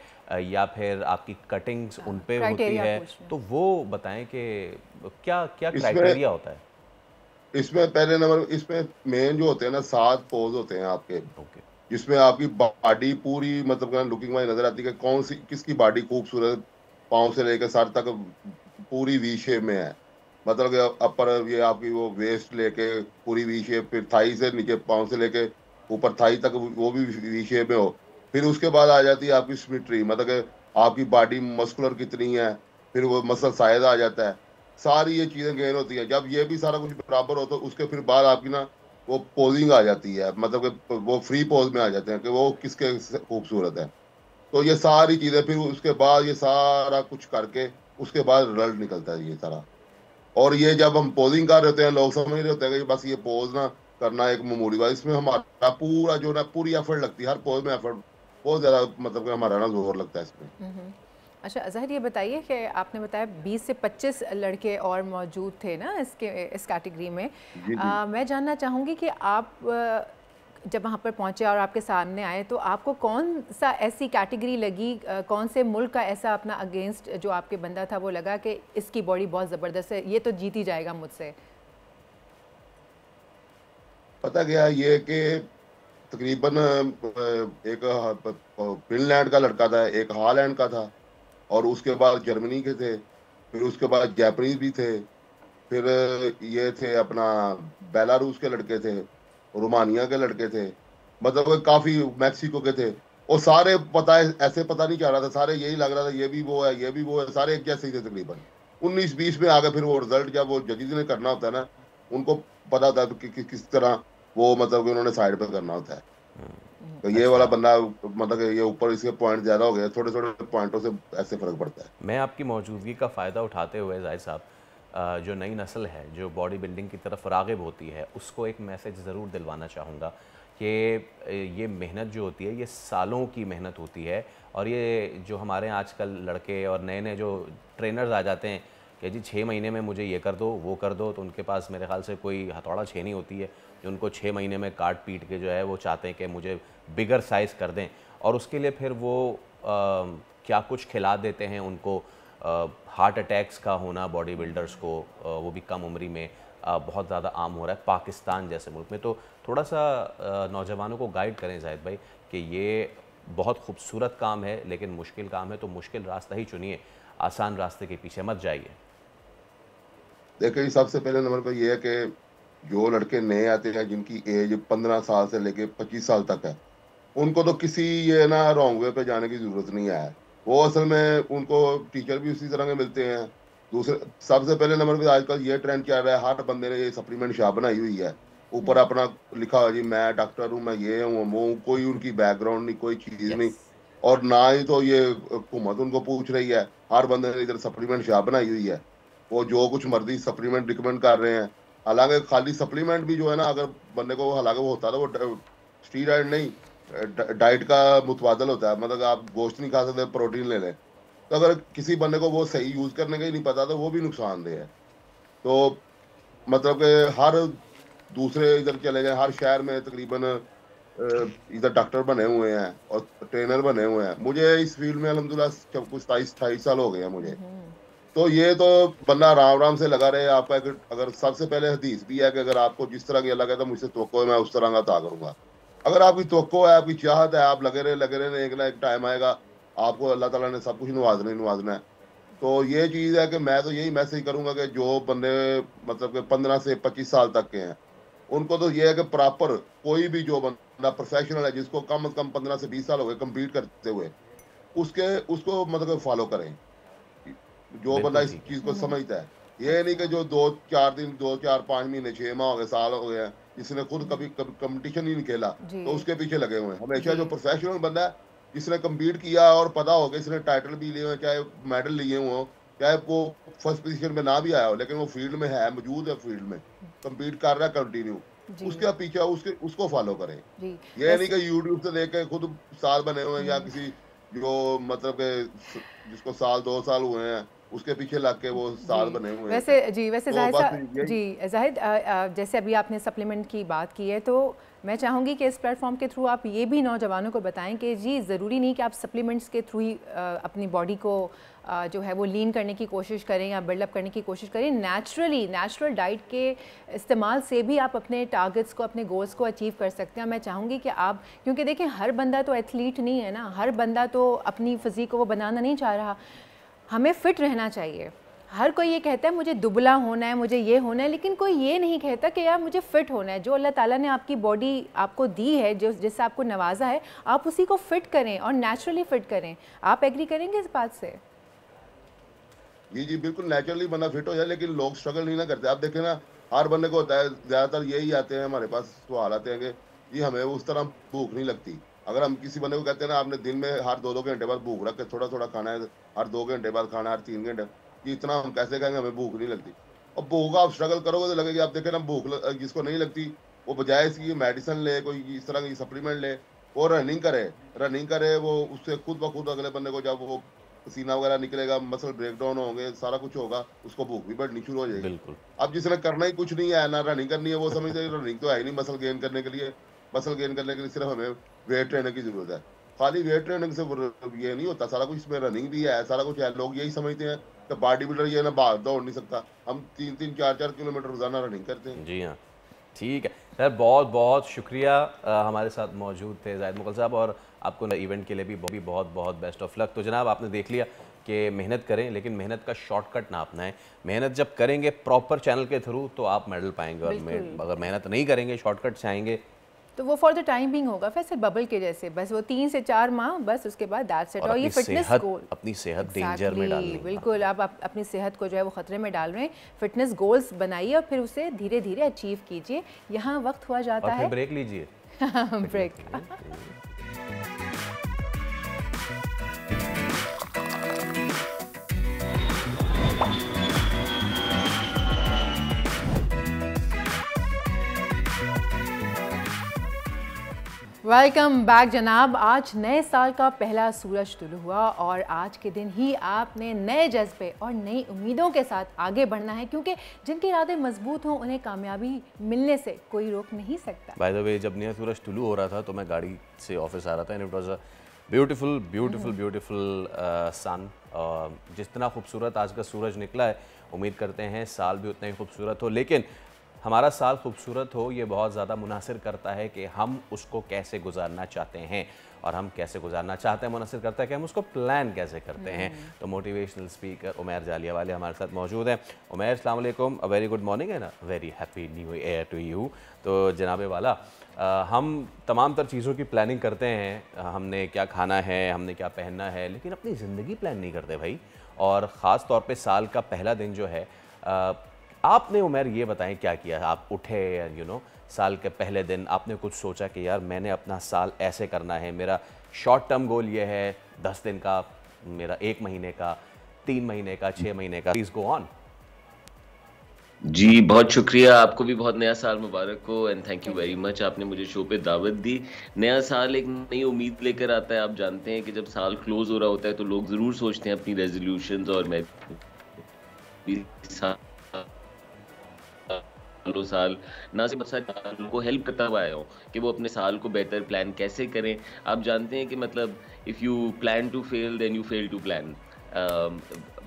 या फिर आपकी कटिंग्स उन पे होती है? तो वो बताएं कि क्या क्या क्राइटेरिया होता है इसमें? पहले नंबर इसमें मेन जो होते हैं ना 7 पोज होते हैं आपके, जिसमें आपकी बॉडी पूरी मतलब लुकिंग वाइज नजर आती है कि किसकी बॉडी खूबसूरत, पाँव से लेकर सर तक पूरी वी शेप में है। मतलब कि अपर ये आपकी वो वेस्ट लेके पूरी वी शेप, फिर थाई से नीचे पाँव से लेके ऊपर थाई तक वो भी वी शेप में हो। फिर उसके बाद आ जाती है आपकी सिमेट्री, मतलब कि आपकी बॉडी मस्कुलर कितनी है, फिर वो मसल साइज आ जाता है, सारी ये चीजें गेन होती है। जब ये भी सारा कुछ बराबर हो तो उसके फिर बाद आपकी ना वो पोजिंग आ जाती है, मतलब कि वो फ्री पोज में आ जाते हैं कि वो किसके खूबसूरत है। तो ये सारी चीजें फिर उसके बाद ये सारा कुछ करके उसके बाद रिजल्ट निकलता है ये सारा। और ये जब हम पोजिंग कर रहे होते हैं लोग समझ रहे होते हैं कि बस ये पोज ना करना एक मामूली बात, इसमें हमारा पूरा जो ना पूरी एफर्ट लगती है, हर पोज में एफर्ट बहुत ज्यादा, मतलब कि हमारा ना जोर लगता है इसमें। अच्छा ज़ाहिर, ये बताइए कि आपने बताया 20 से 25 लड़के और मौजूद थे ना इस कैटेगरी में। मैं जानना चाहूँगी कि आप जब वहाँ पर पहुँचे और आपके सामने आए तो आपको कौन सा ऐसी कैटेगरी लगी, कौन से मुल्क का ऐसा अपना अगेंस्ट जो आपके बंदा था वो लगा कि इसकी बॉडी बहुत ज़बरदस्त है, ये तो जीत ही जाएगा मुझसे? पता गया ये कि तकरीबन एक फिनलैंड का लड़का था, एक हॉलैंड का था, और उसके बाद जर्मनी के थे, फिर उसके बाद जापानीज भी थे, फिर ये थे अपना बेलारूस के लड़के थे, रोमानिया के लड़के थे, मतलब काफी मैक्सिको के थे। और सारे पता है ऐसे पता नहीं चल रहा था, सारे यही लग रहा था ये भी वो है ये भी वो है, सारे एक जैसे ही थे तकरीबन। 19-20 में आ गए, फिर वो रिजल्ट जब वो जजेस ने करना होता है ना, उनको पता होता है कि किस तरह वो मतलब कि उन्होंने साइड पे करना होता है। तो ये वाला बंदा मतलब कि ये ऊपर इसके पॉइंट ज्यादा हो गए, थोड़े थोड़े पॉइंटों से ऐसे फर्क पड़ता है। मैं आपकी मौजूदगी का फ़ायदा उठाते हुए जाहिद साहब, जो नई नस्ल है जो बॉडी बिल्डिंग की तरफ राग़िब होती है उसको एक मैसेज ज़रूर दिलवाना चाहूँगा कि ये मेहनत जो होती है ये सालों की मेहनत होती है। और ये जो हमारे आजकल लड़के और नए नए जो ट्रेनर्स आ जाते हैं कि जी 6 महीने में मुझे ये कर दो वो कर दो, तो उनके पास मेरे ख़्याल से कोई हथौड़ा छेनी होती है जो उनको 6 महीने में काट पीट के जो है वो चाहते हैं कि मुझे बिगर साइज़ कर दें, और उसके लिए फिर वो क्या कुछ खिला देते हैं उनको। हार्ट अटैक्स का होना बॉडी बिल्डर्स को, वो भी कम उम्री में, बहुत ज़्यादा आम हो रहा है पाकिस्तान जैसे मुल्क में। तो थोड़ा सा नौजवानों को गाइड करें जाहिद भाई कि ये बहुत खूबसूरत काम है लेकिन मुश्किल काम है, तो मुश्किल रास्ता ही चुनिए, आसान रास्ते के पीछे मत जाइए। देखिए सबसे पहले नंबर पर यह है कि जो लड़के नए आते हैं जिनकी एज 15 साल से लेके 25 साल तक है, उनको तो किसी ये ना रॉन्ग वे पे जाने की जरूरत नहीं है। वो असल में उनको टीचर भी उसी तरह के मिलते हैं। दूसरे सबसे पहले नंबर पे आजकल ये ट्रेंड चल रहा है, हर बंदे ने ये सप्लीमेंट शॉप बनाई हुई है, ऊपर अपना लिखा हुआ जी मैं डॉक्टर हूँ, मैं ये हूँ वो, कोई उनकी बैकग्राउंड नहीं, कोई चीज नहीं, और ना ही तो ये हुकूमत उनको पूछ रही है। हर बंदे ने इधर सप्लीमेंट शॉप बनाई हुई है, वो जो कुछ मर्जी सप्लीमेंट रिकमेंड कर रहे हैं। हालांकि खाली सप्लीमेंट भी जो है ना, अगर बंदे को हालांकि वो होता है वो स्टीरॉइड नहीं डाइट का मुतबादल होता है, मतलब आप गोश्त नहीं खा सकते प्रोटीन ले लें, तो अगर किसी बंदे को वो सही यूज करने का ही नहीं पता तो वो भी नुकसानदेह है। तो मतलब कि हर दूसरे इधर चले गए, हर शहर में तकरीबन इधर डॉक्टर बने हुए हैं और ट्रेनर बने हुए हैं। मुझे इस फील्ड में अल्हम्दुलिल्लाह कुछ 27-28 साल हो गए हैं मुझे। तो ये तो बंदा आराम से लगा रहे। आपका अगर सबसे पहले हदीस भी है कि अगर आपको जिस तरह की अल्लाह कहता है मुझसे तवक्को है मैं उस तरह का अता करूंगा। अगर आपकी तवक्को है, आपकी चाहत है, आप लगे रहे, एक ना एक टाइम आएगा आपको अल्लाह ताला ने सब कुछ नवाजना है। तो ये चीज़ है कि मैं तो यही मैसेज करूंगा कि जो बंदे मतलब कि 15 से 25 साल तक के हैं उनको तो ये है कि प्रॉपर कोई भी जो बंदा प्रोफेशनल है जिसको कम से कम 15 से 20 साल हो गए कम्पीट करते हुए, उसको मतलब फालो करें, जो बंदा इस चीज को समझता है। ये नहीं कि जो 2-4 दिन 2-4-5 महीने 6 माह हो गए साल हो गए जिसने खुद कभी कंपटीशन ही नहीं खेला तो उसके पीछे लगे हुए हैं। हमेशा जो प्रोफेशनल बंदा है जिसने कम्पीट किया और पता हो गया, इसने टाइटल भी लिए हुए, चाहे मेडल लिए हुए, चाहे वो फर्स्ट पोजीशन में ना भी आया हो, लेकिन वो फील्ड में है, मौजूद है, फील्ड में कम्पीट कर रहा है कंटिन्यू, उसके पीछे उसको फॉलो करें। ये नहीं कि यूट्यूब से देख के खुद साल बने हुए या किसी जो मतलब के जिसको 1-2 साल हुए हैं उसके पीछे लग के वो साल बने हुए हैं। वैसे जाहिद जैसे अभी आपने सप्लीमेंट की बात की है, तो मैं चाहूँगी कि इस प्लेटफॉर्म के थ्रू आप ये भी नौजवानों को बताएं कि जी ज़रूरी नहीं कि आप सप्लीमेंट्स के थ्रू ही अपनी बॉडी को जो है वो लीन करने की कोशिश करें या बिल्डअप करने की कोशिश करें। नेचुरल डाइट के इस्तेमाल से भी आप अपने टारगेट्स को, अपने गोल्स को अचीव कर सकते हैं। मैं चाहूँगी कि आप, क्योंकि देखें हर बंदा तो एथलीट नहीं है ना, हर बंदा तो अपनी फिज़ीक को वो बनाना नहीं चाह रहा। हमें फ़िट रहना चाहिए, हर कोई ये कहता है मुझे दुबला होना है, मुझे ये होना है, लेकिन कोई ये नहीं कहता कि यार मुझे फ़िट होना है। जो अल्लाह ताला ने आपकी बॉडी आपको दी है, जो जिससे आपको नवाजा है, आप उसी को फ़िट करें और नेचुरली फ़िट करें। आप एग्री करेंगे इस बात से? जी बिल्कुल, नेचुरली बंदा फिट हो जाए, लेकिन लोग स्ट्रगल नहीं ना करते। आप देखें ना, हर बंदे को होता है, ज़्यादातर यही आते हैं हमारे पास सवाल आते हैं कि जी हमें उस तरह भूख नहीं लगती। अगर हम किसी बंदे को कहते हैं ना, आपने दिन में हर 2-2 घंटे बाद भूख रख के थोड़ा थोड़ा खाना है, हर 2 घंटे बाद खाना, हर 3 घंटे, कि इतना हम कैसे कहेंगे हमें भूख नहीं लगती। और भूख आप स्ट्रगल करोगे तो लगेगी। आप देखें ना, जिसको नहीं लगती वो बजाय इसकी मेडिसिन ले, कोई इस तरह की सप्लीमेंट ले, वो रनिंग करे, वो उससे खुद ब खुद अगले बंदे को जब वो पसीना वगैरह निकलेगा, मसल ब्रेकडाउन होंगे, सारा कुछ होगा, उसको भूख भी बढ़नी शुरू हो जाएगी। बिल्कुल। अब जिसने करना ही कुछ नहीं है ना, रनिंग करनी है, वो समझते हैं रनिंग तो है ही नहीं मसल गेन करने के लिए। मसल गेन करने के लिए सिर्फ हमें वेट ट्रेनिंग की जरूरत है। खाली वेट ट्रेनिंग से ये नहीं होता, सारा कुछ इसमें रनिंग भी है, सारा कुछ है। लोग यही समझते हैं कि बॉडी बिल्डर ये ना भाग दौड़ नहीं सकता। हम 3-3, 4-4 किलोमीटर रोजाना रनिंग करते हैं। जी हाँ, ठीक है सर, बहुत बहुत शुक्रिया। हमारे साथ मौजूद थे जाहिद मुगल साहब, और आपको इवेंट के लिए भी बहुत बहुत बेस्ट ऑफ लक। तो जनाब, आपने देख लिया कि मेहनत करें, लेकिन मेहनत का शॉर्टकट ना अपनाएं। मेहनत जब करेंगे प्रॉपर चैनल के थ्रू तो आप मेडल पाएंगे, और अगर मेहनत नहीं करेंगे, शॉर्टकट से आएंगे, तो वो फॉर द टाइम बिंग होगा, फिर बबल के जैसे, बस वो 3 से 4 माह, बस उसके बाद दैट्स इट। और ये फिटनेस गोल, अपनी सेहत डेंजर में डालनी, बिल्कुल आप अपनी सेहत को जो है वो खतरे में डाल रहे हैं। फिटनेस गोल्स बनाइए और फिर उसे धीरे धीरे अचीव कीजिए। यहाँ वक्त हुआ जाता है, ब्रेक लीजिए। ब्रेक। वेलकम बैक जनाब। आज नए साल का पहला सूरज तुलू हुआ और आज के दिन ही आपने नए जज्बे और नई उम्मीदों के साथ आगे बढ़ना है, क्योंकि जिनके इरादे मजबूत हों उन्हें कामयाबी मिलने से कोई रोक नहीं सकता। बाय द वे, जब नया सूरज तुलू हो रहा था तो मैं गाड़ी से ऑफिस आ रहा था, and it was a beautiful beautiful beautiful sun. जितना खूबसूरत आज का सूरज निकला है, उम्मीद करते हैं साल भी उतना ही खूबसूरत हो। लेकिन हमारा साल खूबसूरत हो ये बहुत ज़्यादा मुनासिर करता है कि हम उसको कैसे गुजारना चाहते हैं, और हम कैसे गुजारना चाहते हैं मुनासिर करता है कि हम उसको प्लान कैसे करते हैं। तो मोटिवेशनल स्पीकर उमैर जालियावाले हमारे साथ मौजूद हैं। उमैर, अस्सलाम वालेकुम, a very good morning and a very happy new year to you. तो जनाबे वाला, हम तमाम तर चीज़ों की प्लानिंग करते हैं, हमने क्या खाना है, हमने क्या पहनना है, लेकिन अपनी ज़िंदगी प्लान नहीं करते भाई। और ख़ास तौर पे साल का पहला दिन जो है, आपने उमैर ये बताएं क्या किया? आप उठे, साल के पहले दिन आपने कुछ सोचा कि यार मैंने अपना साल ऐसे करना है, मेरा शॉर्ट टर्म गोल ये है, 10 दिन का, मेरा 1 महीने का, 3 महीने का, 6 महीने का। Please go on. जी बहुत शुक्रिया, आपको भी बहुत नया साल मुबारक हो, and thank you very much, आपने मुझे शो पे दावत दी। नया साल एक नई उम्मीद लेकर आता है। आप जानते हैं कि जब साल क्लोज हो रहा होता है तो लोग ज़रूर सोचते हैं अपनी रेजोल्यूशंस, और मैं साल ना सिर्फ साल को हेल्प करता हुआ आया हूँ कि वो अपने साल को बेहतर प्लान कैसे करें। आप जानते हैं कि मतलब if you plan to fail then you fail to plan.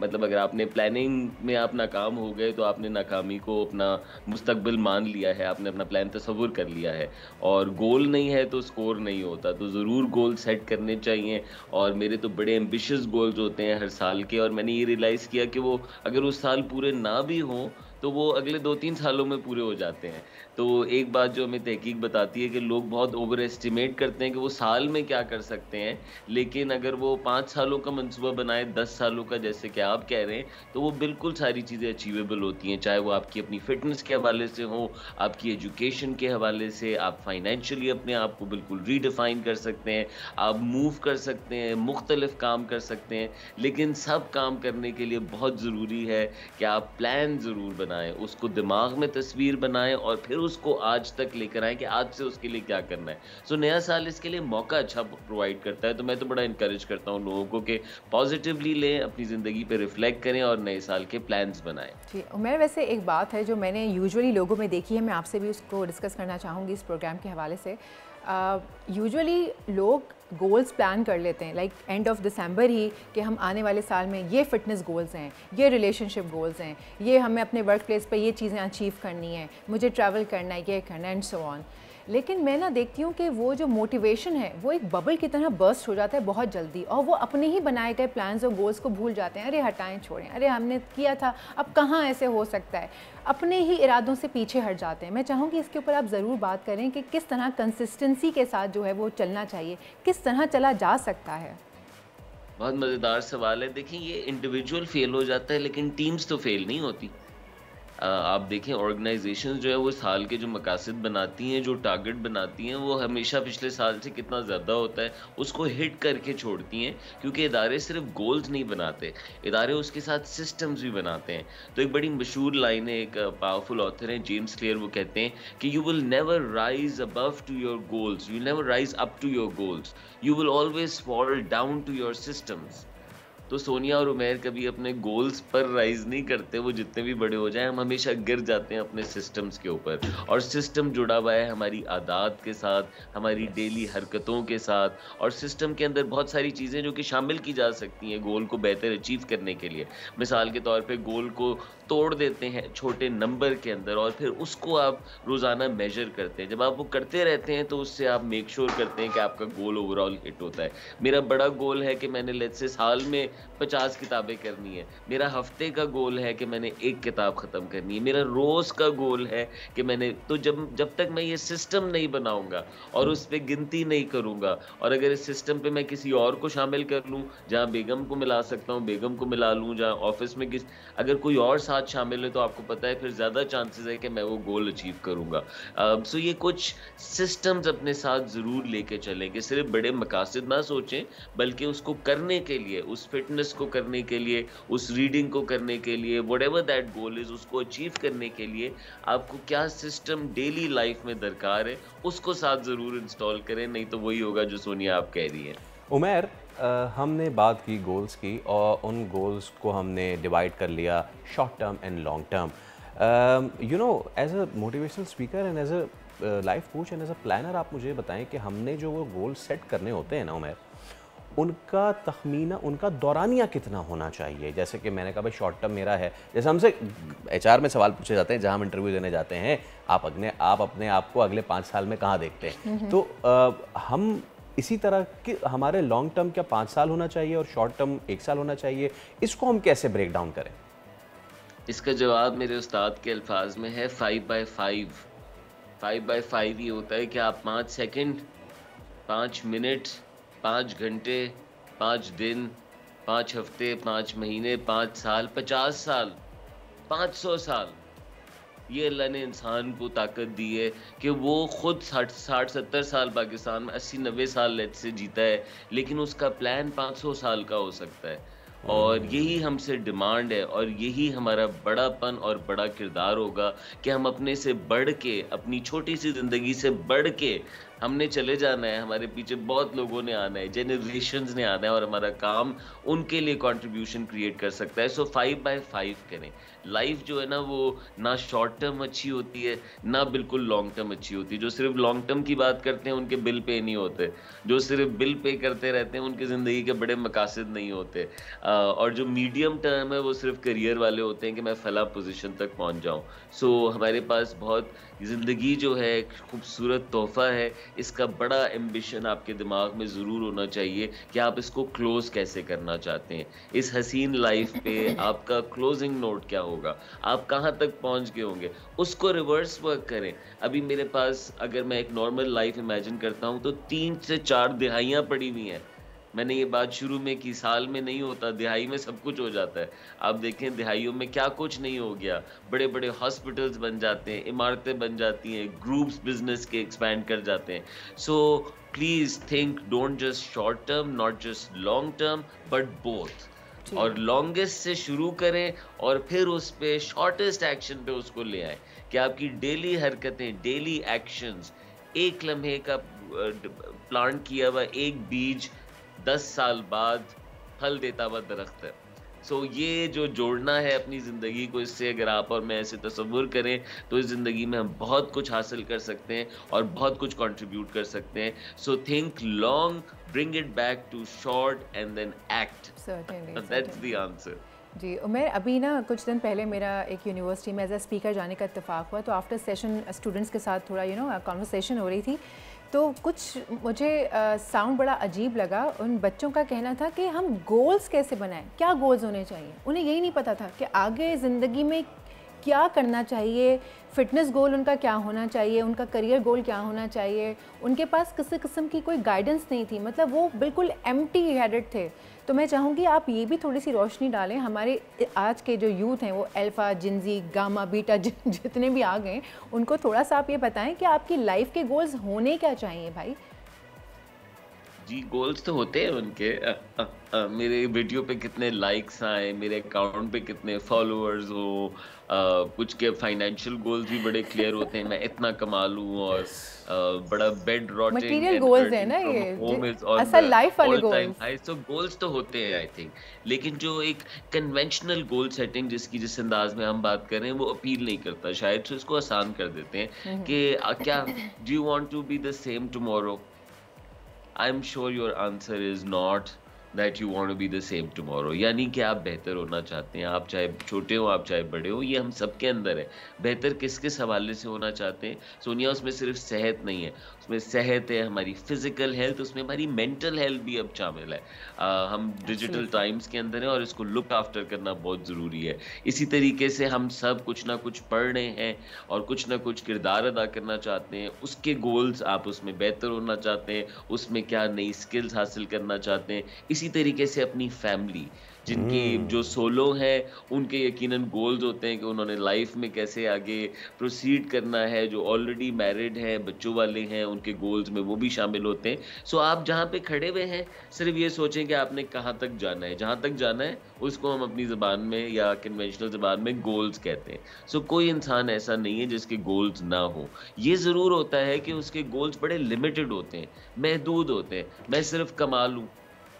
मतलब अगर आपने प्लानिंग में आप नाकाम हो गए तो आपने नाकामी को अपना मुस्तकबिल मान लिया है, आपने अपना प्लान तस्वुर कर लिया है। और गोल नहीं है तो स्कोर नहीं होता, तो ज़रूर गोल सेट करने चाहिए। और मेरे तो बड़े एम्बिशियस गोल्स होते हैं हर साल के, और मैंने ये रियलाइज़ किया कि वो अगर उस साल पूरे ना भी हों तो वो अगले 2-3 सालों में पूरे हो जाते हैं। तो एक बात जो हमें तहकीक बताती है कि लोग बहुत ओवर एस्टिमेट करते हैं कि वो साल में क्या कर सकते हैं, लेकिन अगर वो 5 सालों का मंसूबा बनाए, 10 सालों का, जैसे कि आप कह रहे हैं, तो वो बिल्कुल सारी चीज़ें अचीवेबल होती हैं। चाहे वो आपकी अपनी फिटनेस के हवाले से हो, आपकी एजुकेशन के हवाले से, आप फाइनेंशियली अपने आप को बिल्कुल रीडिफाइन कर सकते हैं, आप मूव कर सकते हैं, मुख्तलिफ काम कर सकते हैं। लेकिन सब काम करने के लिए बहुत ज़रूरी है कि आप प्लान ज़रूर बनाएं, उसको दिमाग में तस्वीर बनाएं और फिर उसको आज तक लेकर आएं कि आज से उसके लिए क्या करना है। सो नया साल इसके लिए मौका अच्छा प्रोवाइड करता है। तो मैं तो बड़ा इनकरेज करता हूँ लोगों को कि पॉजिटिवली लें, अपनी ज़िंदगी पे रिफ्लेक्ट करें और नए साल के प्लान्स बनाएं। जी उमैर, वैसे एक बात है जो मैंने यूजुअली लोगों में देखी है, मैं आपसे भी उसको डिस्कस करना चाहूँगी इस प्रोग्राम के हवाले से। यूजुअली लोग गोल्स प्लान कर लेते हैं लाइक एंड ऑफ दिसंबर ही कि हम आने वाले साल में ये फिटनेस गोल्स हैं, ये रिलेशनशिप गोल्स हैं, ये हमें अपने वर्क प्लेस पे ये चीज़ें अचीव करनी है, मुझे ट्रैवल करना है, ये करना है, एंड सो ऑन। लेकिन मैं ना देखती हूँ कि वो जो मोटिवेशन है वो एक बबल की तरह बर्स्ट हो जाता है बहुत जल्दी, और वो अपने ही बनाए गए प्लान्स और गोल्स को भूल जाते हैं। अरे हटाएं, छोड़ें, अरे हमने किया था, अब कहाँ ऐसे हो सकता है, अपने ही इरादों से पीछे हट जाते हैं। मैं चाहूँगी इसके ऊपर आप ज़रूर बात करें कि किस तरह कंसिस्टेंसी के साथ जो है वो चलना चाहिए, किस तरह चला जा सकता है। बहुत मज़ेदार सवाल है। देखिए, ये इंडिविजुअल फेल हो जाता है लेकिन टीम्स तो फेल नहीं होती। आप देखें, ऑर्गेनाइजेशंस जो है वो साल के जो मकासद बनाती हैं, जो टारगेट बनाती हैं, वो हमेशा पिछले साल से कितना ज़्यादा होता है उसको हिट करके छोड़ती हैं, क्योंकि इदारे सिर्फ गोल्स नहीं बनाते, इदारे उसके साथ सिस्टम्स भी बनाते हैं। तो एक बड़ी मशहूर लाइन है, एक पावरफुल ऑथर हैं जेम्स क्लियर, वो कहते हैं कि you will never rise above to your goals, you never rise up to your goals, you will always fall down to your systems. तो सोनिया और उमैर कभी अपने गोल्स पर राइज नहीं करते, वो जितने भी बड़े हो जाएं, हम हमेशा गिर जाते हैं अपने सिस्टम्स के ऊपर। और सिस्टम जुड़ा हुआ है हमारी आदत के साथ, हमारी डेली हरकतों के साथ, और सिस्टम के अंदर बहुत सारी चीज़ें जो कि शामिल की जा सकती हैं गोल को बेहतर अचीव करने के लिए। मिसाल के तौर पे गोल को तोड़ देते हैं छोटे नंबर के अंदर, और फिर उसको आप रोज़ाना मेजर करते हैं। जब आप वो करते रहते हैं तो उससे आप मेक श्योर करते हैं कि आपका गोल ओवरऑल हिट होता है। मेरा बड़ा गोल है कि मैंने लेट्स से साल में 50 किताबें करनी है, मेरा हफ्ते का गोल है कि मैंने 1 किताब ख़त्म करनी है, मेरा रोज़ का गोल है कि मैंने, तो जब तक मैं ये सिस्टम नहीं बनाऊंगा और उस पर गिनती नहीं करूंगा, और अगर इस सिस्टम पे मैं किसी और को शामिल कर लूँ, जहाँ बेगम को मिला सकता हूँ बेगम को मिला लूँ, जहाँ ऑफिस में अगर कोई और साथ शामिल है, तो आपको पता है फिर ज़्यादा चांसेस है कि मैं वो गोल अचीव करूँगा। सो ये कुछ सिस्टम्स अपने साथ ज़रूर लेके चलेंगे, सिर्फ बड़े मकासद ना सोचें, बल्कि उसको करने के लिए, उस फिटनेस को करने के लिए, उस रीडिंग को करने के लिए, व्हाटएवर दैट गोल इज, उसको अचीव करने के लिए आपको क्या सिस्टम डेली लाइफ में दरकार है, उसको साथ ज़रूर इंस्टॉल करें, नहीं तो वही होगा जो सोनिया आप कह रही हैं। उमैर, हमने बात की गोल्स की, और उन गोल्स को हमने डिवाइड कर लिया short term and long term. You know, as a motivational speaker and as a life coach and as a planner, आप मुझे बताएं कि हमने जो वो गोल सेट करने होते हैं ना उमैर, उनका तखमीना, उनका दौरानिया कितना होना चाहिए? जैसे कि मैंने कहा भाई शॉर्ट टर्म मेरा है, जैसे हमसे एचआर में सवाल पूछे जाते हैं जहां हम इंटरव्यू देने जाते हैं, आप अपने आप को अगले 5 साल में कहाँ देखते हैं, तो हम इसी तरह कि हमारे लॉन्ग टर्म क्या 5 साल होना चाहिए और शॉर्ट टर्म 1 साल होना चाहिए, इसको हम कैसे ब्रेक डाउन करें? इसका जवाब मेरे उस्ताद के अल्फाज में है 5x5। 5x5 ये होता है कि आप 5 सेकंड, 5 मिनट, 5 घंटे, 5 दिन, 5 हफ्ते, 5 महीने, 5 साल, 50 साल, 500 साल, ये अल्लाह ने इंसान को ताकत दी है कि वो खुद 60-70 साल पाकिस्तान में 80-90 साल लेट से जीता है, लेकिन उसका प्लान 500 साल का हो सकता है। और यही हमसे डिमांड है, और यही हमारा बड़ापन और बड़ा किरदार होगा कि हम अपने से बढ़ के, अपनी छोटी सी ज़िंदगी से बढ़ के हमने चले जाना है। हमारे पीछे बहुत लोगों ने आना है, जनरेशंस ने आना है, और हमारा काम उनके लिए कंट्रीब्यूशन क्रिएट कर सकता है। सो 5x5 करें। लाइफ जो है ना, वो ना शॉर्ट टर्म अच्छी होती है, ना बिल्कुल लॉन्ग टर्म अच्छी होती है। जो सिर्फ लॉन्ग टर्म की बात करते हैं उनके बिल पे नहीं होते, जो सिर्फ बिल पे करते रहते हैं उनकी ज़िंदगी के बड़े मकासद नहीं होते, और जो मीडियम टर्म है वो सिर्फ करियर वाले होते हैं कि मैं फला पोजीशन तक पहुंच जाऊं। सो हमारे पास बहुत, ज़िंदगी जो है एक खूबसूरत तोहफ़ा है, इसका बड़ा एम्बिशन आपके दिमाग में ज़रूर होना चाहिए कि आप इसको क्लोज़ कैसे करना चाहते हैं। इस हसीन लाइफ पे आपका क्लोजिंग नोट क्या होगा, आप कहाँ तक पहुँच गए होंगे, उसको रिवर्स वर्क करें। अभी मेरे पास, अगर मैं एक नॉर्मल लाइफ इमेजिन करता हूँ, तो 3 से 4 दिहाइयाँ पड़ी हुई हैं। मैंने ये बात शुरू में की, साल में नहीं होता, दिहाई में सब कुछ हो जाता है। आप देखें दिहाइयों में क्या कुछ नहीं हो गया, बड़े बड़े हॉस्पिटल्स बन जाते हैं, इमारतें बन जाती हैं, ग्रुप्स बिजनेस के एक्सपैंड कर जाते हैं। So please think, don't just short term, not just long term, but both. और लॉन्गेस्ट से शुरू करें और फिर उस पे शॉर्टेस्ट एक्शन पे उसको ले आए कि आपकी डेली हरकतें, डेली एक्शंस, एक लम्हे का प्लांट किया हुआ एक बीज 10 साल बाद फल देता हुआ दरख्त है। सो ये जो जोड़ना है अपनी ज़िंदगी को, इससे अगर आप और मैं ऐसे तसव्वुर करें तो इस ज़िंदगी में हम बहुत कुछ हासिल कर सकते हैं और बहुत कुछ कंट्रीब्यूट कर सकते हैं। So think long, bring it back to short and then act. Certainly. That's the answer. जी उमर, अभी ना कुछ दिन पहले मेरा एक यूनिवर्सिटी में एज ए स्पीकर जाने का इत्तेफाक हुआ, तो आफ्टर सेशन स्टूडेंट्स के साथ थोड़ा कॉन्वर्सेशन हो रही थी, तो कुछ मुझे साउंड बड़ा अजीब लगा। उन बच्चों का कहना था कि हम गोल्स कैसे बनाएं, क्या गोल्स होने चाहिए। उन्हें यही नहीं पता था कि आगे ज़िंदगी में क्या करना चाहिए, फ़िटनेस गोल उनका क्या होना चाहिए, उनका करियर गोल क्या होना चाहिए। उनके पास किसी किस्म की कोई गाइडेंस नहीं थी, मतलब वो बिल्कुल एम्प्टी हेडेड थे। तो मैं चाहूँगी आप ये भी थोड़ी सी रोशनी डालें, हमारे आज के जो यूथ हैं वो अल्फ़ा, जिनजी, गामा, बीटा जितने भी आ गए, उनको थोड़ा सा आप ये बताएं कि आपकी लाइफ के गोल्स होने क्या चाहिए भाई। जी गोल्स तो होते हैं उनके। मेरे वीडियो पे कितने लाइक्स आए, मेरे अकाउंट पे कितने फॉलोअर्स हो, कुछ के फाइनेंशियल गोल्स भी बड़े क्लियर होते हैं, मैं इतना कमा लूं और बड़ा बेड रॉटिंग मटेरियल गोल्स है ना ये, असल लाइफ वाले गोल्स। सो गोल्स तो होते हैं आई थिंक, लेकिन जो एक कन्वेंशनल गोल सेटिंग जिसकी जिस अंदाज में हम बात कर रहे हैं वो अपील नहीं करता शायद, तो इसको आसान कर देते हैं कि क्या do you want to be the same tomorrow. I'm sure your answer is not that you want to be the same tomorrow, यानी कि आप बेहतर होना चाहते हैं, आप चाहे छोटे हो आप चाहे बड़े हो, ये हम सबके अंदर है। बेहतर किस किस हवाले से होना चाहते हैं सोनिया, उसमें सिर्फ सेहत नहीं है, उसमें सेहत है, हमारी फिजिकल हेल्थ, उसमें हमारी मेंटल हेल्थ भी अब शामिल है। हम डिजिटल टाइम्स के अंदर हैं और इसको लुक आफ्टर करना बहुत ज़रूरी है। इसी तरीके से हम सब कुछ ना कुछ पढ़ रहे हैं और कुछ ना कुछ किरदार अदा करना चाहते हैं, उसके गोल्स आप उसमें बेहतर होना चाहते हैं, उसमें क्या नई स्किल्स हासिल करना चाहते हैं। इसी तरीके से अपनी फैमिली, जिनकी जो सोलो हैं उनके यकीनन गोल्स होते हैं कि उन्होंने लाइफ में कैसे आगे प्रोसीड करना है। जो ऑलरेडी मैरिड हैं, बच्चों वाले हैं, उनके गोल्स में वो भी शामिल होते हैं। सो आप जहाँ पे खड़े हुए हैं सिर्फ ये सोचें कि आपने कहाँ तक जाना है, जहाँ तक जाना है उसको हम अपनी ज़बान में या कन्वेंशनल ज़बान में गोल्स कहते हैं। सो कोई इंसान ऐसा नहीं है जिसके गोल्स ना हो। ये ज़रूर होता है कि उसके गोल्स बड़े लिमिटेड होते हैं, महदूद होते हैं। मैं सिर्फ कमा लूँ,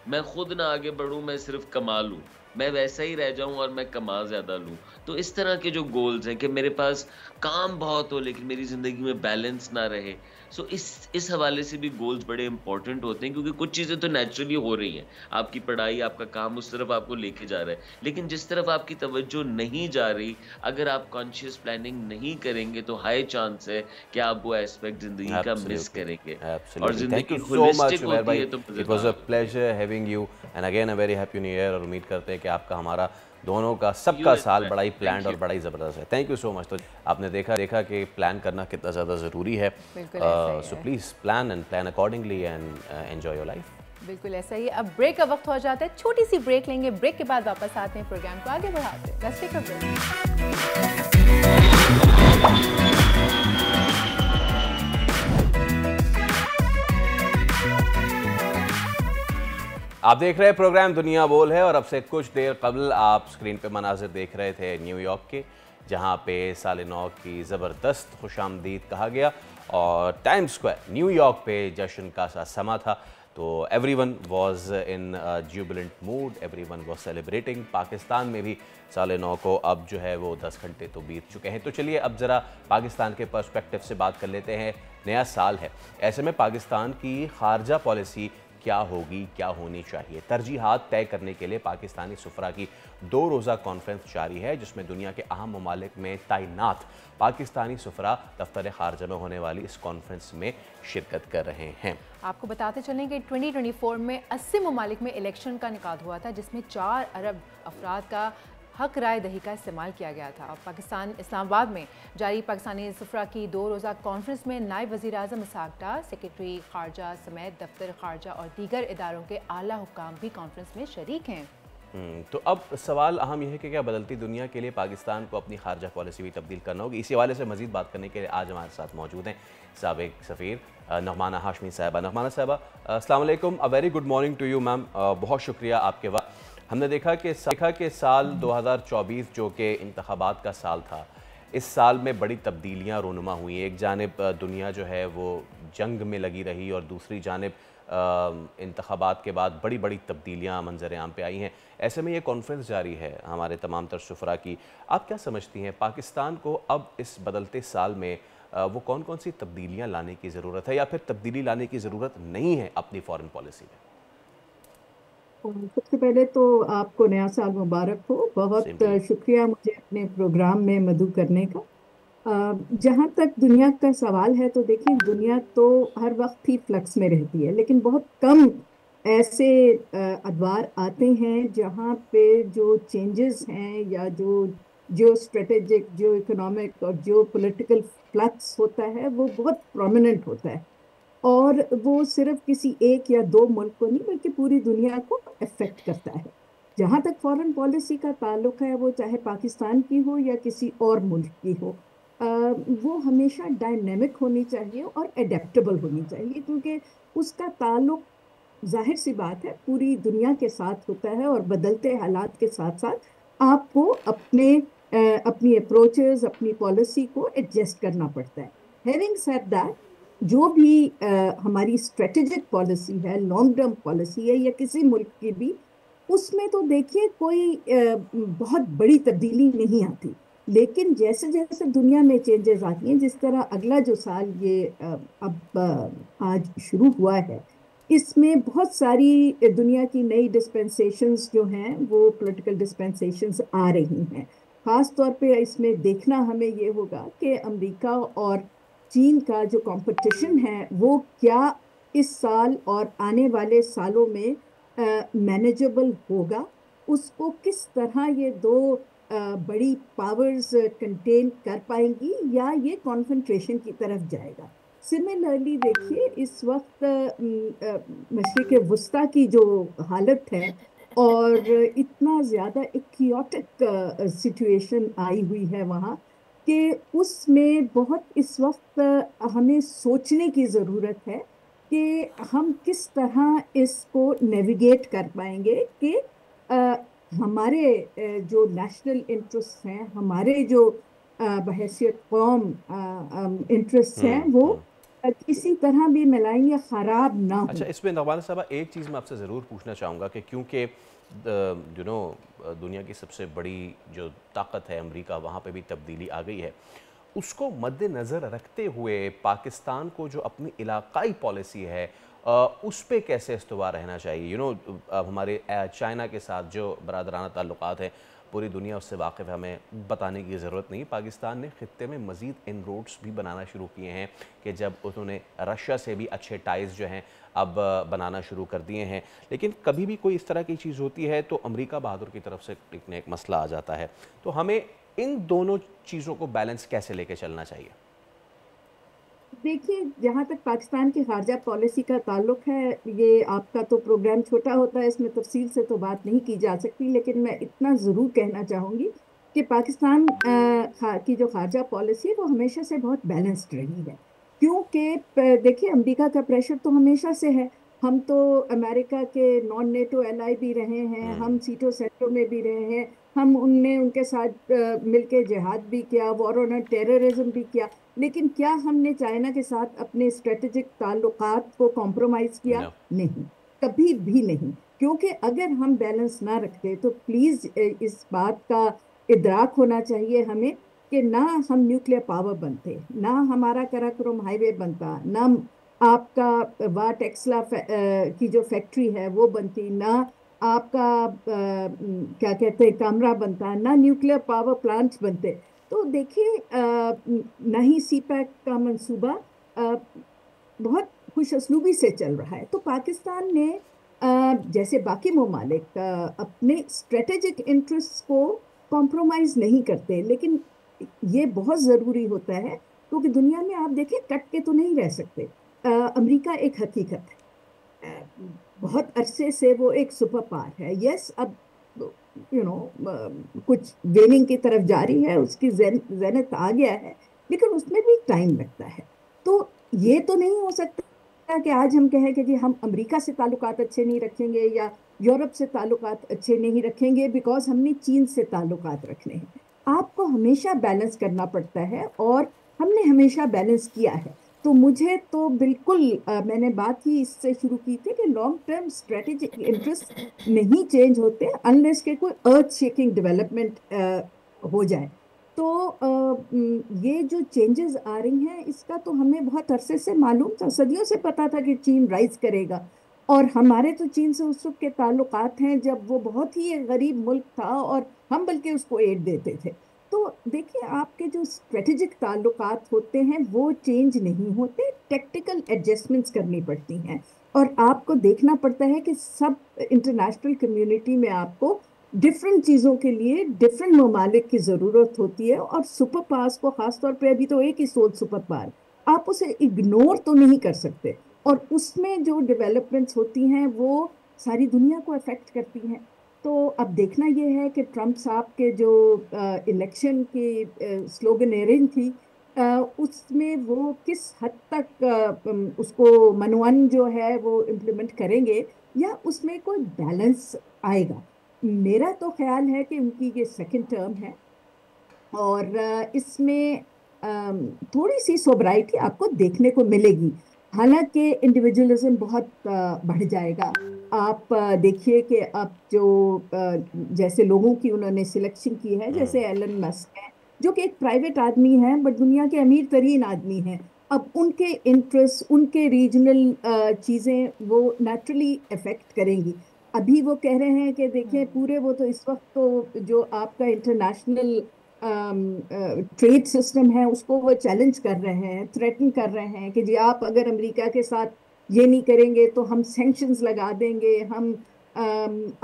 मैं खुद ना आगे बढ़ूं, मैं सिर्फ कमा लूं, मैं वैसा ही रह जाऊं और मैं कमा ज़्यादा लूं। तो इस तरह के जो गोल्स हैं कि मेरे पास काम बहुत हो लेकिन मेरी ज़िंदगी में बैलेंस ना रहे, सो इस हवाले से भी गोल्स बड़े इंपॉर्टेंट होते हैं, क्योंकि कुछ चीज़ें तो नेचुरली हो रही हैं। आपकी पढ़ाई, आपका काम उस तरफ आपको लेके जा रहा है, लेकिन जिस तरफ आपकी तवज्जो नहीं जा रही, अगर आप कॉन्शियस प्लानिंग नहीं करेंगे तो हाई चांस है कि आप वो एस्पेक्ट ज़िंदगी का मिस करेंगे। और ज़िंदगी होलिस्टिक होती है तो it was a pleasure having you and again a very happy new year. और उम्मीद करते हैं कि आपका हमारा दोनों का सबका साल बड़ा ही प्लान्ड और बड़ा ही ज़बरदस्त है। Thank you so much. तो आपने देखा कि प्लान करना कितना ज़्यादा ज़रूरी है। So please plan and plan accordingly and enjoy your life. बिल्कुल ऐसा ही। अब ब्रेक का वक्त हो जाता है, छोटी सी ब्रेक लेंगे, ब्रेक के बाद वापस आते हैं, प्रोग्राम को आगे बढ़ाते हैं। Let's take a break. आप देख रहे हैं प्रोग्राम दुनिया बोल है और अब से कुछ देर कबल आप स्क्रीन पे मनाजिर देख रहे थे न्यूयॉर्क के, जहां पे साल नौ की ज़बरदस्त खुशामदीद कहा गया और टाइम स्क्वायर न्यूयॉर्क पे जश्न का सा समा था। तो everyone was in Jubilant mood, everyone was celebrating. Pakistan में भी साल नौ को अब जो है वो 10 घंटे तो बीत चुके हैं। तो चलिए अब ज़रा पाकिस्तान के पर्सपेक्टिव से बात कर लेते हैं। नया साल है, ऐसे में पाकिस्तान की खारजा पॉलिसी क्या होगी, क्या होनी चाहिए, तरजीहात तय करने के लिए पाकिस्तानी सुफरा की 2 रोज़ा कॉन्फ्रेंस जारी है, जिसमें दुनिया के अहम ममालिक में तैनात पाकिस्तानी सुफरा दफ्तर खारजा में होने वाली इस कॉन्फ्रेंस में शिरकत कर रहे हैं। आपको बताते चलें कि 2024 में 80 ममालिक में इलेक्शन का निकाद हुआ था, जिसमें 4 अरब अफराद का हक राय दही का इस्तेमाल किया गया था। और पाकिस्तान इस्लामाबाद में जारी पाकिस्तानी सुफरा की 2 रोज़ा कॉन्फ्रेंस में नायब वज़ीर आज़म इसहाक़ डार, सेक्रेटरी खारजा समेत दफ्तर खारजा और दीगर इदारों के आला हुक्काम भी कॉन्फ्रेंस में शरीक हैं। तो अब सवाल अहम यह है कि क्या बदलती दुनिया के लिए पाकिस्तान को अपनी खारजा पॉलिसी भी तब्दील करना होगी। इसी हवाले से मज़ीद बात करने के लिए आज हमारे साथ मौजूद हैं साबिक सफ़ीर नहमाना हाशमी साहिबा। नहमाना साहिबा, अस्सलाम वालेकुम, a very good morning to you ma'am. बहुत शुक्रिया आपके वक्त। हमने देखा कि साल 2024 जो कि इंतखाबात का साल था, इस साल में बड़ी तब्दीलियाँ रूनुमा हुई। एक जानिब दुनिया जो है वो जंग में लगी रही और दूसरी जानिब इंतखाबात के बाद बड़ी बड़ी तब्दीलियाँ मंजर आम पे आई हैं। ऐसे में ये कॉन्फ्रेंस जारी है हमारे तमाम तर शुफरा की। आप क्या समझती हैं पाकिस्तान को अब इस बदलते साल में वो कौन कौन सी तब्दीलियाँ लाने की ज़रूरत है, या फिर तब्दीली लाने की ज़रूरत नहीं है अपनी फ़ॉरेन पॉलिसी में? सबसे पहले तो आपको नया साल मुबारक हो। सेम बहुत टू यू। शुक्रिया मुझे अपने प्रोग्राम में मदु करने का। जहाँ तक दुनिया का सवाल है तो देखिए, दुनिया तो हर वक्त ही फ्लक्स में रहती है, लेकिन बहुत कम ऐसे अदवार आते हैं जहाँ पे जो चेंजेस हैं या जो स्ट्रेटेजिक, जो इकोनॉमिक और जो पॉलिटिकल फ्लक्स होता है वो बहुत प्रोमिनेंट होता है। और वो सिर्फ किसी एक या दो मुल्क को नहीं बल्कि पूरी दुनिया को अफेक्ट करता है। जहां तक फॉरेन पॉलिसी का ताल्लुक है, वो चाहे पाकिस्तान की हो या किसी और मुल्क की हो, वो हमेशा डायनेमिक होनी चाहिए और एडेप्टेबल होनी चाहिए, क्योंकि उसका ताल्लुक जाहिर सी बात है पूरी दुनिया के साथ होता है और बदलते हालात के साथ साथ आपको अपनी अप्रोचेस, अपनी पॉलिसी को एडजस्ट करना पड़ता है। हैविंग सेड दैट, जो भी हमारी स्ट्रेटेजिक पॉलिसी है, लॉन्ग टर्म पॉलिसी है या किसी मुल्क की भी, उसमें तो देखिए कोई बहुत बड़ी तब्दीली नहीं आती। लेकिन जैसे जैसे दुनिया में चेंजेस आती हैं, जिस तरह अगला जो साल ये अब आज शुरू हुआ है, इसमें बहुत सारी दुनिया की नई डिस्पेंसेशंस जो हैं वो पॉलिटिकल डिस्पेंसेशंस आ रही हैं। खास तौर पे इसमें देखना हमें ये होगा कि अमेरिका और चीन का जो कंपटीशन है वो क्या इस साल और आने वाले सालों में मैनेजेबल होगा। उसको किस तरह ये दो बड़ी पावर्स कंटेन कर पाएंगी या ये कॉन्फ्रंट्रेशन की तरफ जाएगा। सिमिलरली देखिए, इस वक्त मशरिक वस्ता की जो हालत है और इतना ज़्यादा एक कियोटिक सिचुएशन आई हुई है वहाँ, कि उसमें बहुत इस वक्त हमें सोचने की ज़रूरत है कि हम किस तरह इसको नेविगेट कर पाएंगे कि अ, हमारे जो नेशनल इंटरेस्ट हैं, हमारे जो बहैसियत कौम इंटरेस्ट हैं, वो किसी तरह भी मिलाइन या ख़राब ना हो। अच्छा, इसमें नवान साहब एक चीज़ मैं आपसे ज़रूर पूछना चाहूँगा कि क्योंकि यू नो दुनिया की सबसे बड़ी जो ताकत है अमेरिका, वहाँ पे भी तब्दीली आ गई है, उसको मद्देनज़र रखते हुए पाकिस्तान को जो अपनी इलाकाई पॉलिसी है उस पे कैसे इस्तवा रहना चाहिए। हमारे चाइना के साथ जो बरादराना ताल्लुकात हैं, पूरी दुनिया उससे वाकिफ़ है, हमें बताने की ज़रूरत नहीं। पाकिस्तान ने ख़ित्ते में मज़ीद इनरोड्स भी बनाना शुरू किए हैं कि जब उन्होंने रशिया से भी अच्छे टाइज़ जो हैं अब बनाना शुरू कर दिए हैं। लेकिन कभी भी कोई इस तरह की चीज़ होती है तो अमेरिका बहादुर की तरफ से एक मसला आ जाता है। तो हमें इन दोनों चीज़ों को बैलेंस कैसे लेके चलना चाहिए? देखिए, जहाँ तक पाकिस्तान की खारजा पॉलिसी का ताल्लुक है, ये आपका तो प्रोग्राम छोटा होता है, इसमें तफसील से तो बात नहीं की जा सकती, लेकिन मैं इतना ज़रूर कहना चाहूँगी कि पाकिस्तान की जो खारजा पॉलिसी है वो हमेशा से बहुत बैलेंस्ड रही है। क्योंकि देखिए, अमेरिका का प्रेशर तो हमेशा से है। हम तो अमेरिका के नॉन नेटो एलाई भी रहे हैं, हम सीटो सेटो में भी रहे हैं, हम उनके साथ मिलके जिहाद भी किया, वॉर ऑन टेररिज्म भी किया। लेकिन क्या हमने चाइना के साथ अपने स्ट्रेटेजिक ताल्लुकात को कॉम्प्रोमाइज किया? No. नहीं, कभी भी नहीं। क्योंकि अगर हम बैलेंस ना रखते तो प्लीज इस बात का इदराक होना चाहिए हमें कि ना हम न्यूक्लियर पावर बनते, ना हमारा कराकोरम हाईवे बनता, ना आपका वाट एक्सला की जो फैक्ट्री है वो बनती, ना आपका क्या कहते हैं कामरा बनता, ना न्यूक्लियर पावर प्लांट्स बनते। तो देखिए, न ही सीपैक का मंसूबा बहुत खुशअस्लूबी से चल रहा है। तो पाकिस्तान ने जैसे बाकी ममालिक अपने स्ट्रेटेजिक इंटरेस्ट को कॉम्प्रोमाइज नहीं करते, लेकिन ये बहुत ज़रूरी होता है क्योंकि दुनिया में आप देखें कट के तो नहीं रह सकते। अमेरिका एक हकीकत है, बहुत अरसे से वो एक सुपर पावर है। यस, अब कुछ वेनिंग की तरफ जा रही है, उसकी ज़ेनिथ आ गया है, लेकिन उसमें भी टाइम लगता है। तो ये तो नहीं हो सकता कि आज हम कहें कि जी हम अमेरिका से ताल्लुकात अच्छे नहीं रखेंगे या यूरोप से ताल्लुकात अच्छे नहीं रखेंगे बिकॉज हमने चीन से ताल्लुकात रखने हैं। आपको हमेशा बैलेंस करना पड़ता है और हमने हमेशा बैलेंस किया है। तो मुझे तो बिल्कुल मैंने बात ही इससे शुरू की थी कि लॉन्ग टर्म स्ट्रेटेजिक इंटरेस्ट नहीं चेंज होते अनलेस के कोई अर्थ शेकिंग डेवलपमेंट हो जाए। तो ये जो चेंजेस आ रही हैं इसका तो हमें बहुत अरसे से मालूम था, सदियों से पता था कि चीन राइज करेगा। और हमारे तो चीन से उस वक्त के ताल्लुकात हैं जब वो बहुत ही एक गरीब मुल्क था और हम बल्कि उसको एड देते थे। तो देखिए, आपके जो स्ट्रेटेजिक ताल्लुकात होते हैं वो चेंज नहीं होते, टेक्टिकल एडजस्टमेंट्स करनी पड़ती हैं। और आपको देखना पड़ता है कि सब इंटरनेशनल कम्युनिटी में आपको डिफरेंट चीज़ों के लिए डिफरेंट ममालिक की ज़रूरत होती है। और सुपर पावर्स को ख़ासतौर पे, अभी तो एक ही सोच सुपर पावर, आप उसे इग्नोर तो नहीं कर सकते। और उसमें जो डेवलपमेंट्स होती हैं वो सारी दुनिया को अफेक्ट करती हैं। तो अब देखना यह है कि ट्रंप साहब के जो इलेक्शन की स्लोगनेरिंग थी, उसमें वो किस हद तक उसको मनवन जो है वो इम्प्लीमेंट करेंगे, या उसमें कोई बैलेंस आएगा। मेरा तो ख्याल है कि उनकी ये सेकंड टर्म है और इसमें थोड़ी सी सोबराइटी आपको देखने को मिलेगी। हालांकि इंडिविजुअलिज्म बहुत बढ़ जाएगा। आप देखिए कि अब जो जैसे लोगों की उन्होंने सिलेक्शन की है, जैसे एलन मस्क है जो कि एक प्राइवेट आदमी है बट दुनिया के अमीर तरीन आदमी हैं। अब उनके इंटरेस्ट, उनके रीजनल चीज़ें वो नेचुरली अफेक्ट करेंगी। अभी वो कह रहे हैं कि देखिए पूरे, वो तो इस वक्त तो जो आपका इंटरनेशनल ट्रेड सिस्टम है उसको वो चैलेंज कर रहे हैं, थ्रेटन कर रहे हैं कि जी आप अगर अमेरिका के साथ ये नहीं करेंगे तो हम सैंक्शंस लगा देंगे, हम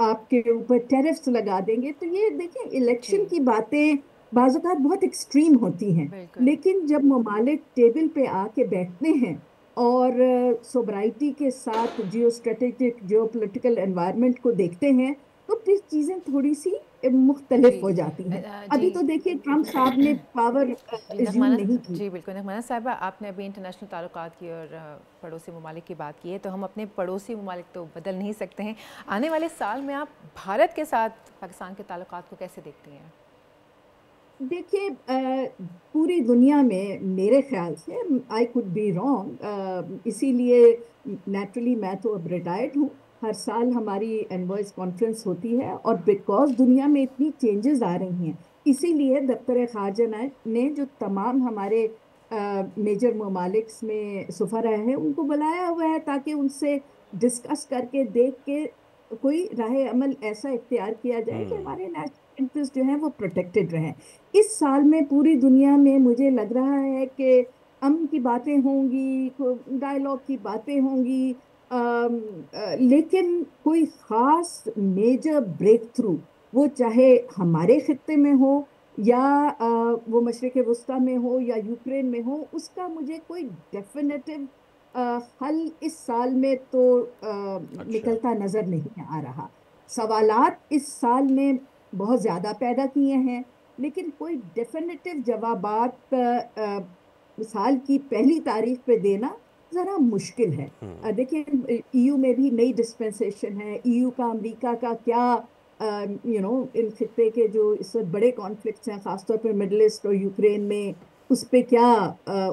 आपके ऊपर टैरिफ्स लगा देंगे। तो ये देखिए, इलेक्शन की बातें बाज़ औक़ात बहुत एक्सट्रीम होती हैं, लेकिन जब ममालिक टेबल पे आके बैठते हैं और सोबराइटी के साथ geo strategic geo political environment को देखते हैं तो फिर चीज़ें थोड़ी सी मुख्तलिफ हो जाती हैं। अभी तो देखिए ट्रंप साहब ने पावर एज्यूम नहीं की। जी बिल्कुल नगमाना साहिबा, आपने अभी इंटरनेशनल ताल्लुकात की और पड़ोसी ममालिक की बात की है, तो हम अपने पड़ोसी ममालिक तो बदल नहीं सकते हैं। आने वाले साल में आप भारत के साथ पाकिस्तान के ताल्लुकात को कैसे देखती हैं? देखिए, पूरी दुनिया में मेरे ख्याल से, आई कुड बी रॉन्ग, इसीलिए नेचुरली मैं तो अब रिटायर्ड हूँ, हर साल हमारी एनवॉइस कॉन्फ्रेंस होती है और बिकॉज दुनिया में इतनी चेंजेस आ रही हैं, इसीलिए दफ्तर खारजा ने जो तमाम हमारे मेजर ममालिक्स में सफ़रा हैं उनको बुलाया हुआ है ताकि उनसे डिस्कस करके देख के कोई राह अमल ऐसा इख्तियार किया जाए कि हमारे नेशनल इंटरेस्ट जो हैं वो प्रोटेक्टेड रहें। इस साल में पूरी दुनिया में मुझे लग रहा है कि अमन की बातें होंगी, डायलॉग की बातें होंगी, लेकिन कोई ख़ास मेजर ब्रेक थ्रू, वो चाहे हमारे खित्ते में हो या वो मशरिक़ वस्ता में हो या यूक्रेन में हो, उसका मुझे कोई डेफिनेटिव हल इस साल में तो निकलता नज़र नहीं आ रहा। सवालात इस साल ने बहुत ज़्यादा पैदा किए हैं, लेकिन कोई डेफिनेटिव जवाबात साल की पहली तारीख पे देना ज़रा मुश्किल है। देखिए, ईयू में भी नई डिस्पेंसेशन है, ईयू का अमेरिका का क्या इन खित्ते के जो इस वक्त बड़े कॉन्फ्लिक्ट्स हैं, ख़ासतौर पर मिडल ईस्ट और यूक्रेन में, उस पर क्या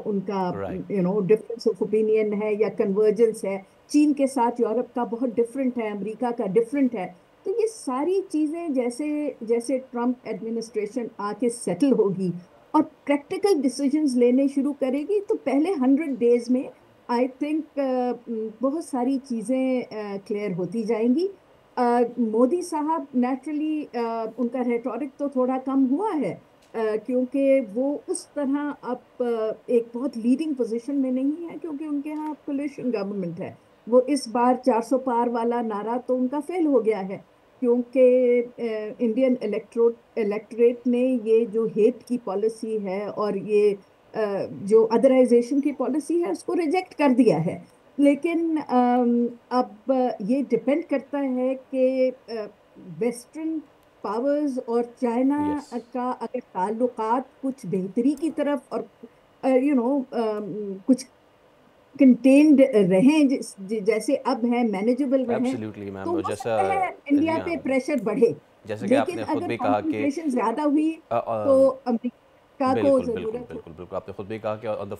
उनका डिफरेंस ऑफ ओपिनियन है या कन्वर्जेंस है। चीन के साथ यूरोप का बहुत डिफरेंट है, अमेरिका का डिफरेंट है। तो ये सारी चीज़ें जैसे जैसे ट्रंप एडमिनिस्ट्रेशन आके सेटल होगी और प्रैक्टिकल डिसीजंस लेने शुरू करेगी, तो पहले 100 डेज में आई थिंक बहुत सारी चीज़ें क्लियर होती जाएंगी। मोदी साहब नेचुरली उनका रेटोरिक तो थोड़ा कम हुआ है, क्योंकि वो उस तरह अब एक बहुत लीडिंग पोजीशन में नहीं है, क्योंकि उनके यहाँ कोलिशन गवर्नमेंट है। वो इस बार 400 पार वाला नारा तो उनका फेल हो गया है, क्योंकि इंडियन इलेक्टोरेट ने ये जो हेट की पॉलिसी है और ये जो अदराइजेशन की पॉलिसी है उसको रिजेक्ट कर दिया है। लेकिन अब ये डिपेंड करता है कि वेस्टर्न पावर्स और चाइना का अगर ताल्लुकात कुछ बेहतरी की तरफ और कुछ कंटेन्ड रहें, जैसे अब है, मैनेजेबल रहें, तो हो सकता है इंडिया पे प्रेशर बढ़े। जैसे कि आपने खुद भी कहा कि ज्यादा हुई तो अमेरिका को जरूरत। बिल्कुल आपने खुद भी कहा कि on the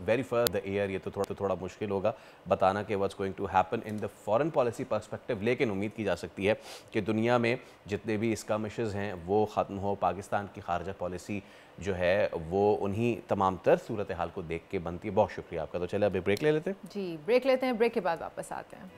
very first the year ये तो थोड़ा मुश्किल होगा बताना कि what's going to happen in the foreign policy perspective, लेकिन उम्मीद की जा सकती है कि दुनिया में जितने भी स्कर्मिशेस हैं वो ख़त्म हो। पाकिस्तान की खारजा पॉलिसी जो है वो उन्हीं तमाम तर सूरत हाल को देख के बनती है। बहुत शुक्रिया आपका। तो चले अभी ब्रेक ले लेते हैं। जी ब्रेक लेते हैं, ब्रेक के बाद वापस आते हैं।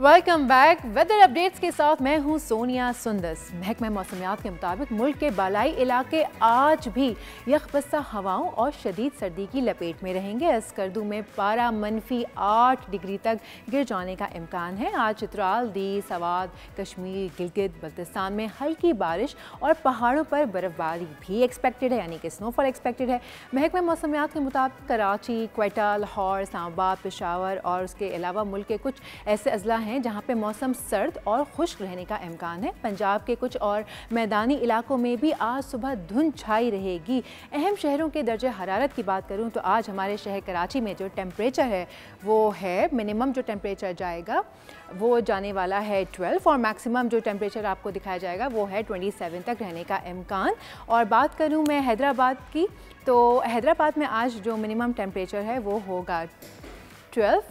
Welcome back. वेदर अपडेट्स के साथ मैं हूं सोनिया सुंदस। महकमा मौसमियात के मुताबिक मुल्क के बालाई इलाके आज भी यकबस्ता हवाओं और शदीद सर्दी की लपेट में रहेंगे। स्कर्दू में पारा -8 डिग्री तक गिर जाने का इम्कान है। आज चित्राल, दी, सवाद, कश्मीर, गिलगित बल्तिस्तान में हल्की बारिश और पहाड़ों पर बर्फबारी भी एक्सपेक्टेड है, यानी कि स्नोफॉल एक्सपेक्टेड है। महकमा मौसमियात के मुताबिक कराची, क्वेटा, लाहौर, इस्लामाबाद, पेशावर और उसके अलावा मुल्क के कुछ ऐसे अजला हैं जहां पे मौसम सर्द और खुश्क रहने का इम्कान है। पंजाब के कुछ और मैदानी इलाकों में भी आज सुबह धुंध छाई रहेगी। अहम शहरों के दर्जे हरारत की बात करूं तो आज हमारे शहर कराची में जो टेम्परेचर है वो है, मिनिमम जो टेम्परेचर जाएगा वो जाने वाला है 12 और मैक्सिमम जो टेम्परेचर आपको दिखाया जाएगा वो है 27 तक रहने का इम्कान। और बात करूं मैं हैदराबाद की, तो हैदराबाद में आज जो मिनिमम टेम्परेचर है वो होगा 12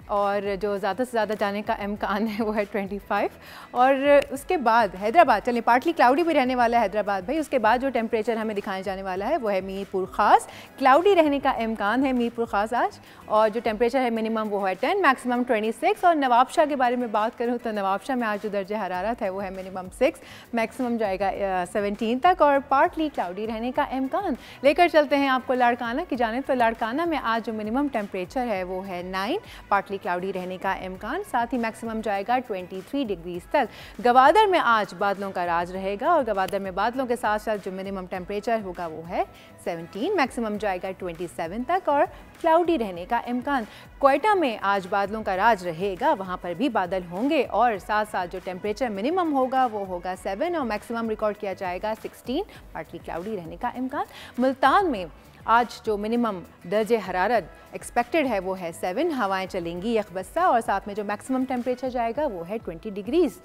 और जो ज़्यादा से ज़्यादा जाने का इम्कान है वो है 25। और उसके बाद हैदराबाद, चलिए पार्टली क्लाउडी भी रहने वाला है हैदराबाद भाई। उसके बाद जो टेम्परेचर हमें दिखाने जाने वाला है वो है मीरपुर ख़ास। क्लाउडी रहने का इम्कान है मीरपुर ख़ास आज, और जो टेम्परेचर है मिनिमम वो है 10, मैक्सिमम 26। और नवाबशाह के बारे में बात करूँ तो नवाबशाह में आज जो दर्जा हरारत है वो है मिनिमम 6, मैक्सिमम जाएगा 17 तक और पार्टली क्लाउडी रहने का इम्कान। लेकर चलते हैं आपको लाड़काना की जानिब। तो लाड़काना में आज जो मिनिमम टेम्परेचर है वो है 9, पार्टली क्लाउडी रहने का इम्कान, साथ ही मैक्सिमम जाएगा 23 डिग्रीज तक। गवादर में आज बादलों का राज रहेगा और गवादर में बादलों के साथ साथ जो मिनिमम टेम्परेचर होगा वो है 17, मैक्सिमम जाएगा 27 तक और क्लाउडी रहने का इम्कान। क्वेटा में आज बादलों का राज रहेगा, वहाँ पर भी बादल होंगे और साथ साथ जो टेम्परेचर मिनिमम होगा वो होगा 7 और मैक्सिमम रिकॉर्ड किया जाएगा 16, पार्टली क्लाउडी रहने का इम्कान। मुल्तान में आज जो मिनिमम दर्जे हरारत एक्सपेक्टेड है वो है 7, हवाएं चलेंगी यकबस्ता और साथ में जो मैक्सिमम टेम्परेचर जाएगा वो है 20 डिग्रीज़।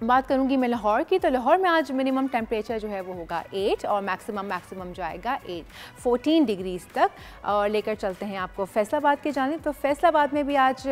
बात करूंगी मैं लाहौर की, तो लाहौर में आज मिनिमम टेम्परेचर जो है वो होगा 8 और मैक्सिमम जाएगा 14 डिग्रीज़ तक। और लेकर चलते हैं आपको फैसलाबाद के जानिब। तो फैसलाबाद में भी आज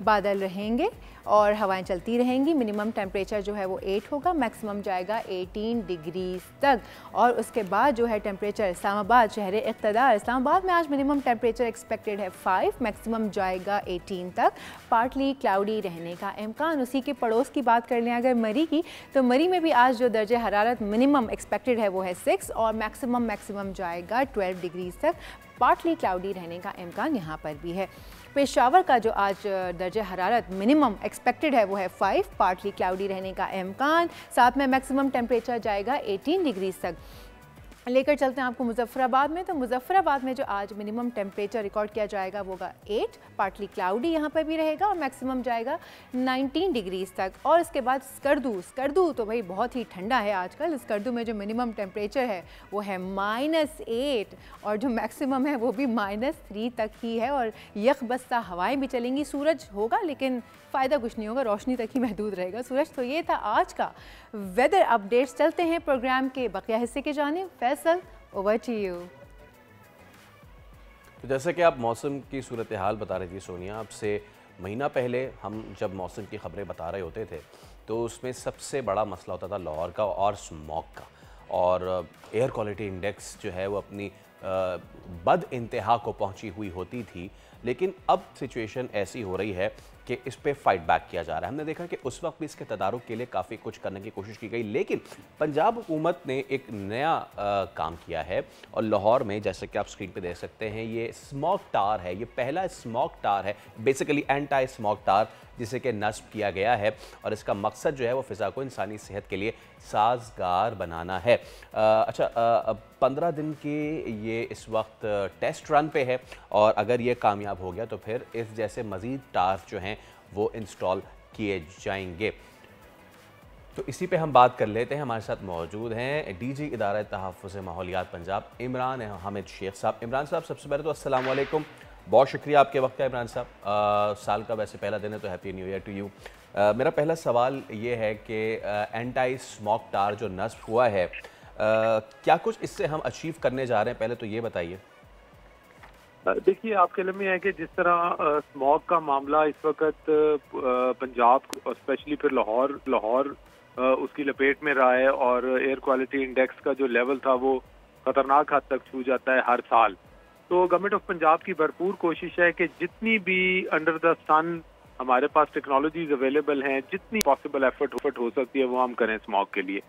बादल रहेंगे और हवाएं चलती रहेंगी। मिनिमम टेम्परेचर जो है वो 8 होगा, मैक्सिमम जाएगा 18 डिग्रीज़ तक। और उसके बाद जो है टेम्परेचर इस्लामाबाद, शहर इक़्तिदार, इस्लामाबाद में आज मिनिमम टेम्परेचर एक्सपेक्टेड है 5, मैक्सिमम जाएगा 18 तक, पार्टली क्लाउडी रहने का इम्कान। उसी के पड़ोस की बात कर लें अगर मरी की, तो मरी में भी आज जो दर्जे हरारत मिनिमम एक्सपेक्टेड है वो है 6 और मैक्सिमम जाएगा 12 डिग्रीज़ तक, पार्टली क्लाउडी रहने का इम्कान यहाँ पर भी है। पेशावर का जो आज दर्जे हरारत मिनिमम एक्सपेक्टेड है वो है 5, पार्टली क्लाउडी रहने का इम्कान, साथ में मैक्सिमम टेम्परेचर जाएगा 18 डिग्रीज़ तक। लेकर चलते हैं आपको मुजफ्फराबाद में। तो मुजफ्फराबाद में जो आज मिनिमम टेम्परेचर रिकॉर्ड किया जाएगा वो होगा 8, पार्टली क्लाउडी यहाँ पर भी रहेगा और मैक्सिमम जाएगा 19 डिग्रीज़ तक। और इसके बाद स्कर्दू तो भाई बहुत ही ठंडा है आजकल। स्कर्दू में जो मिनिमम टेम्परेचर है वो है -8 और जो मैक्सिमम है वो भी -3 तक ही है और यकबस्ता हवाएं भी चलेंगी। सूरज होगा लेकिन फ़ायदा कुछ नहीं होगा, रोशनी तक ही महदूद रहेगा सूरज। तो ये था आज का वेदर अपडेट्स। चलते हैं प्रोग्राम के बकिया हिस्से के जानिब। Faisal, over to you. तो जैसे कि आप मौसम की सूरत हाल बता रही थी सोनिया, आपसे महीना पहले हम जब मौसम की खबरें बता रहे होते थे तो उसमें सबसे बड़ा मसला होता था लाहौर का और स्मॉग का, और एयर क्वालिटी इंडेक्स जो है वो अपनी बद इंतहा को पहुंची हुई होती थी। लेकिन अब सिचुएशन ऐसी हो रही है कि इस पे फाइट बैक किया जा रहा है। हमने देखा कि उस वक्त भी इसके तदारुक के लिए काफ़ी कुछ करने की कोशिश की गई, लेकिन पंजाब हुकूमत ने एक नया काम किया है और लाहौर में, जैसे कि आप स्क्रीन पे देख सकते हैं, ये स्मॉग टार है। ये पहला स्मॉग टार है, बेसिकली एंटी स्मॉग टार, जिसे कि नस्ब किया गया है और इसका मकसद जो है वो फ़िज़ा को इंसानी सेहत के लिए साजगार बनाना है। 15 दिन के ये इस वक्त टेस्ट रन पे है और अगर ये कामयाब हो गया तो फिर इस जैसे मज़ीद टार जो हैं वो इंस्टॉल किए जाएंगे। तो इसी पे हम बात कर लेते हैं। हमारे साथ मौजूद हैं डीजी इदारा तहफ़्फ़ुज़ माहौलियात पंजाब, इमरान हामिद शेख साहब। इमरान साहब, सबसे पहले तो अस्सलाम वालेकुम, बहुत शुक्रिया आपके वक्त का इमरान साहब। साल का वैसे पहला दिन है तो happy new year to you. मेरा पहला सवाल ये है कि एंटी स्मॉग टार जो नस्ब हुआ है, क्या कुछ इससे हम अचीव करने जा रहे हैं, पहले तो ये बताइए। देखिए, आपके इल्म में है कि जिस तरह स्मॉग का मामला इस वक्त पंजाब और स्पेशली फिर लाहौर उसकी लपेट में रहा है और एयर क्वालिटी इंडेक्स का जो लेवल था वो खतरनाक हद तक छू जाता है हर साल। तो गवर्नमेंट ऑफ पंजाब की भरपूर कोशिश है कि जितनी भी अंडर द सन हमारे पास टेक्नोलॉजीज अवेलेबल हैं, जितनी पॉसिबल एफर्ट हो सकती है वो हम करें स्मॉग के लिए।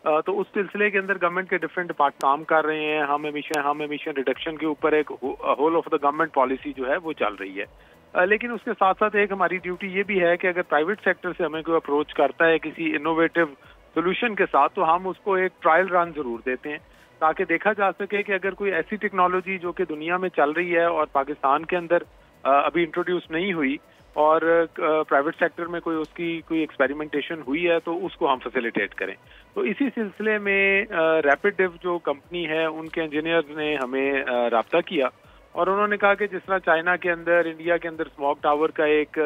तो उस सिलसिले के अंदर गवर्नमेंट के डिफरेंट डिपार्टमेंट काम कर रहे हैं। हम एमिशन रिडक्शन के ऊपर एक whole of the government policy जो है वो चल रही है। लेकिन उसके साथ साथ एक हमारी ड्यूटी ये भी है कि अगर प्राइवेट सेक्टर से हमें कोई अप्रोच करता है किसी इनोवेटिव सोल्यूशन के साथ, तो हम उसको एक ट्रायल रन जरूर देते हैं ताकि देखा जा सके कि अगर कोई ऐसी टेक्नोलॉजी जो कि दुनिया में चल रही है और पाकिस्तान के अंदर अभी इंट्रोड्यूस नहीं हुई और प्राइवेट सेक्टर में कोई एक्सपेरिमेंटेशन हुई है तो उसको हम फैसिलिटेट करें। तो इसी सिलसिले में रैपिडिव जो कंपनी है उनके इंजीनियर्स ने हमें राब्ता किया और उन्होंने कहा कि जिस तरह चाइना के अंदर, इंडिया के अंदर स्मॉग टावर का एक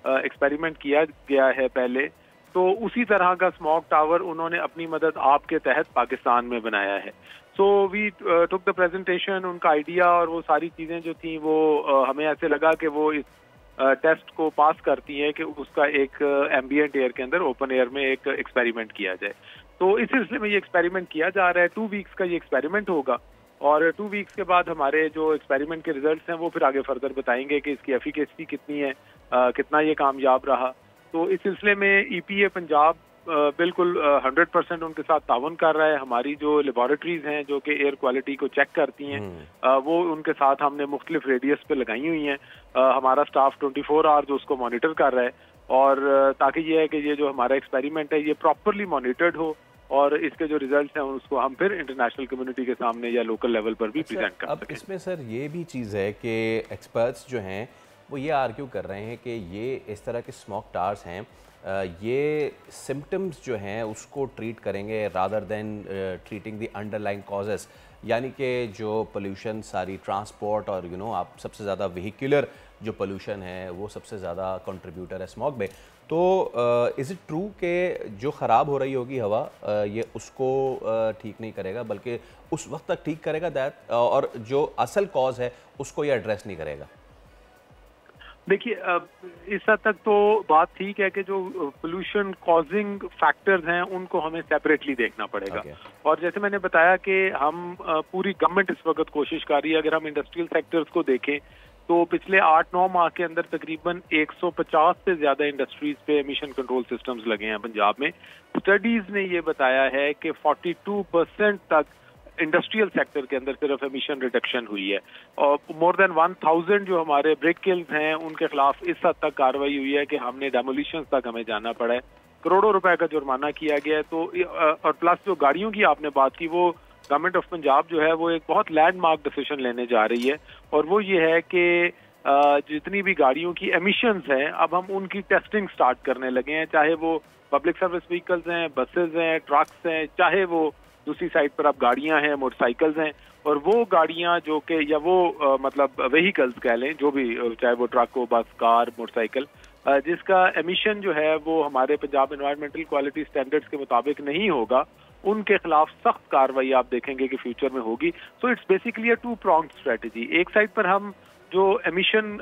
एक्सपेरिमेंट किया गया है पहले, तो उसी तरह का स्मॉग टावर उन्होंने अपनी मदद आपके तहत पाकिस्तान में बनाया है। So we took the presentation, उनका आइडिया और वो सारी चीज़ें जो थी वो हमें ऐसे लगा कि वो इस टेस्ट को पास करती है कि उसका एक एम्बिएंट एयर के अंदर, ओपन एयर में एक एक्सपेरिमेंट किया जाए। तो इस सिलसिले में ये एक्सपेरिमेंट किया जा रहा है। 2 वीक्स का ये एक्सपेरिमेंट होगा और 2 वीक्स के बाद हमारे जो एक्सपेरिमेंट के रिजल्ट्स हैं वो फिर आगे फर्दर बताएंगे कि इसकी एफिकेसी कितनी है, कितना ये कामयाब रहा। तो इस सिलसिले में EPA पंजाब बिल्कुल 100% उनके साथ ताउन कर रहा है। हमारी जो लेबॉरेटरीज हैं जो कि एयर क्वालिटी को चेक करती हैं वो उनके साथ हमने मुख्तलिफ रेडियस पे लगाई हुई हैं। हमारा स्टाफ 24 आवर्स उसको मॉनिटर कर रहा है और ताकि ये है कि ये जो हमारा एक्सपेरिमेंट है ये प्रॉपरली मॉनिटर्ड हो और इसके जो रिजल्ट्स हैं उसको हम फिर इंटरनेशनल कम्युनिटी के सामने या लोकल लेवल पर भी प्रेजेंट कर सकें। अब इसमें सर ये भी चीज़ है कि एक्सपर्ट्स जो हैं वो ये आर्ग्यू कर रहे हैं कि ये इस तरह के स्मॉग टावर्स हैं, ये सिम्टम्स जो हैं उसको ट्रीट करेंगे rather than treating the underlying causes, यानी कि जो पोल्यूशन सारी ट्रांसपोर्ट और आप सबसे ज़्यादा व्हीकुलर जो पोल्यूशन है वो सबसे ज़्यादा कंट्रीब्यूटर है स्मॉग में। तो इज़ इट ट्रू कि जो ख़राब हो रही होगी हवा ये उसको ठीक नहीं करेगा बल्कि उस वक्त तक ठीक करेगा दैट, और जो असल कॉज है उसको ये एड्रेस नहीं करेगा? देखिए, इस हद तक तो बात ठीक है कि जो पोल्यूशन कॉजिंग फैक्टर्स हैं उनको हमें सेपरेटली देखना पड़ेगा। और जैसे मैंने बताया कि हम पूरी गवर्नमेंट इस वक्त कोशिश कर रही है। अगर हम इंडस्ट्रियल सेक्टर्स को देखें तो पिछले 8-9 माह के अंदर तकरीबन 150 से ज्यादा इंडस्ट्रीज पे एमिशन कंट्रोल सिस्टम्स लगे हैं पंजाब में। स्टडीज ने ये बताया है कि 42% तक इंडस्ट्रियल सेक्टर के अंदर सिर्फ एमिशन रिडक्शन हुई है और मोर देन 1000 जो हमारे ब्रिक किल्स हैं उनके खिलाफ इस हद तक कार्रवाई हुई है कि हमने डेमोलिशन तक हमें जाना पड़ा है, करोड़ों रुपए का जुर्माना किया गया है। तो और प्लस जो गाड़ियों की आपने बात की, वो गवर्नमेंट ऑफ पंजाब जो है वो एक बहुत लैंडमार्क डिसीजन लेने जा रही है और वो ये है कि जितनी भी गाड़ियों की एमिशंस हैं अब हम उनकी टेस्टिंग स्टार्ट करने लगे हैं, चाहे वो पब्लिक सर्विस व्हीकल्स हैं, बसेज हैं, ट्रक्स हैं, चाहे वो दूसरी साइड पर अब गाड़ियां हैं, मोटरसाइकिल्स हैं। और वो गाड़ियां जो कि या वो मतलब व्हीकल्स कह लें, जो भी, चाहे वो ट्रक हो, बस, कार, मोटरसाइकिल, जिसका एमिशन जो है वो हमारे पंजाब एनवायरमेंटल क्वालिटी स्टैंडर्ड्स के मुताबिक नहीं होगा, उनके खिलाफ सख्त कार्रवाई आप देखेंगे कि फ्यूचर में होगी। So it's basically a 2-pronged strategy. एक साइड पर हम जो एमिशन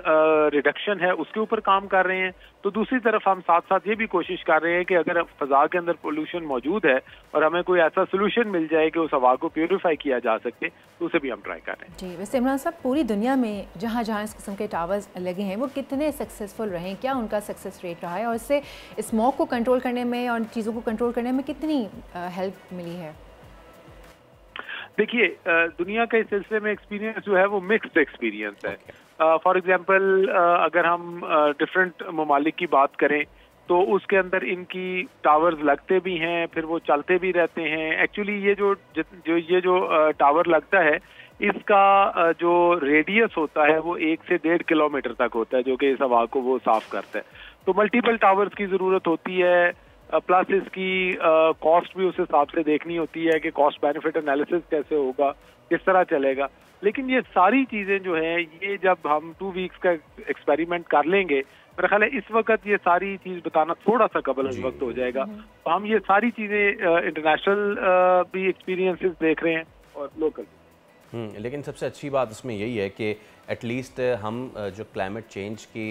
रिडक्शन है उसके ऊपर काम कर रहे हैं, तो दूसरी तरफ हम साथ साथ ये भी कोशिश कर रहे हैं कि अगर फजा के अंदर पोल्यूशन मौजूद है और हमें कोई ऐसा सोल्यूशन मिल जाए कि उस हवा को प्यूरिफाई किया जा सके, तो उसे भी हम ट्राई कर रहे हैं। जी, वैसे इमरान साहब, पूरी दुनिया में जहाँ जहाँ इस किस्म के टावर्स लगे हैं वो कितने सक्सेसफुल रहे हैं, क्या उनका सक्सेस रेट रहा है और इससे स्मॉग को कंट्रोल करने में और चीज़ों को कंट्रोल करने में कितनी हेल्प मिली है? देखिए, दुनिया के इस सिलसिले में एक्सपीरियंस जो है वो मिक्स्ड एक्सपीरियंस है। फॉर एग्जांपल, अगर हम डिफरेंट ममालिक की बात करें तो उसके अंदर इनकी टावर्स लगते भी हैं, फिर वो चलते भी रहते हैं। एक्चुअली ये जो टावर लगता है इसका जो रेडियस होता है वो 1 से 1.5 किलोमीटर तक होता है, जो कि इस हवा को वो साफ करता है। तो मल्टीपल टावर्स की ज़रूरत होती है, प्लस इसकी कॉस्ट भी उस हिसाब से देखनी होती है कि कॉस्ट बेनिफिट एनालिसिस कैसे होगा, किस तरह चलेगा। लेकिन ये सारी चीज़ें जो हैं ये जब हम 2 वीक्स का एक्सपेरिमेंट कर लेंगे, मेरा ख्याल है इस वक्त ये सारी चीज़ बताना थोड़ा सा कबल इस वक्त हो जाएगा। तो हम ये सारी चीज़ें इंटरनेशनल भी एक्सपीरियंसेस देख रहे हैं और लोकल। लेकिन सबसे अच्छी बात इसमें यही है कि एटलीस्ट हम जो क्लाइमेट चेंज की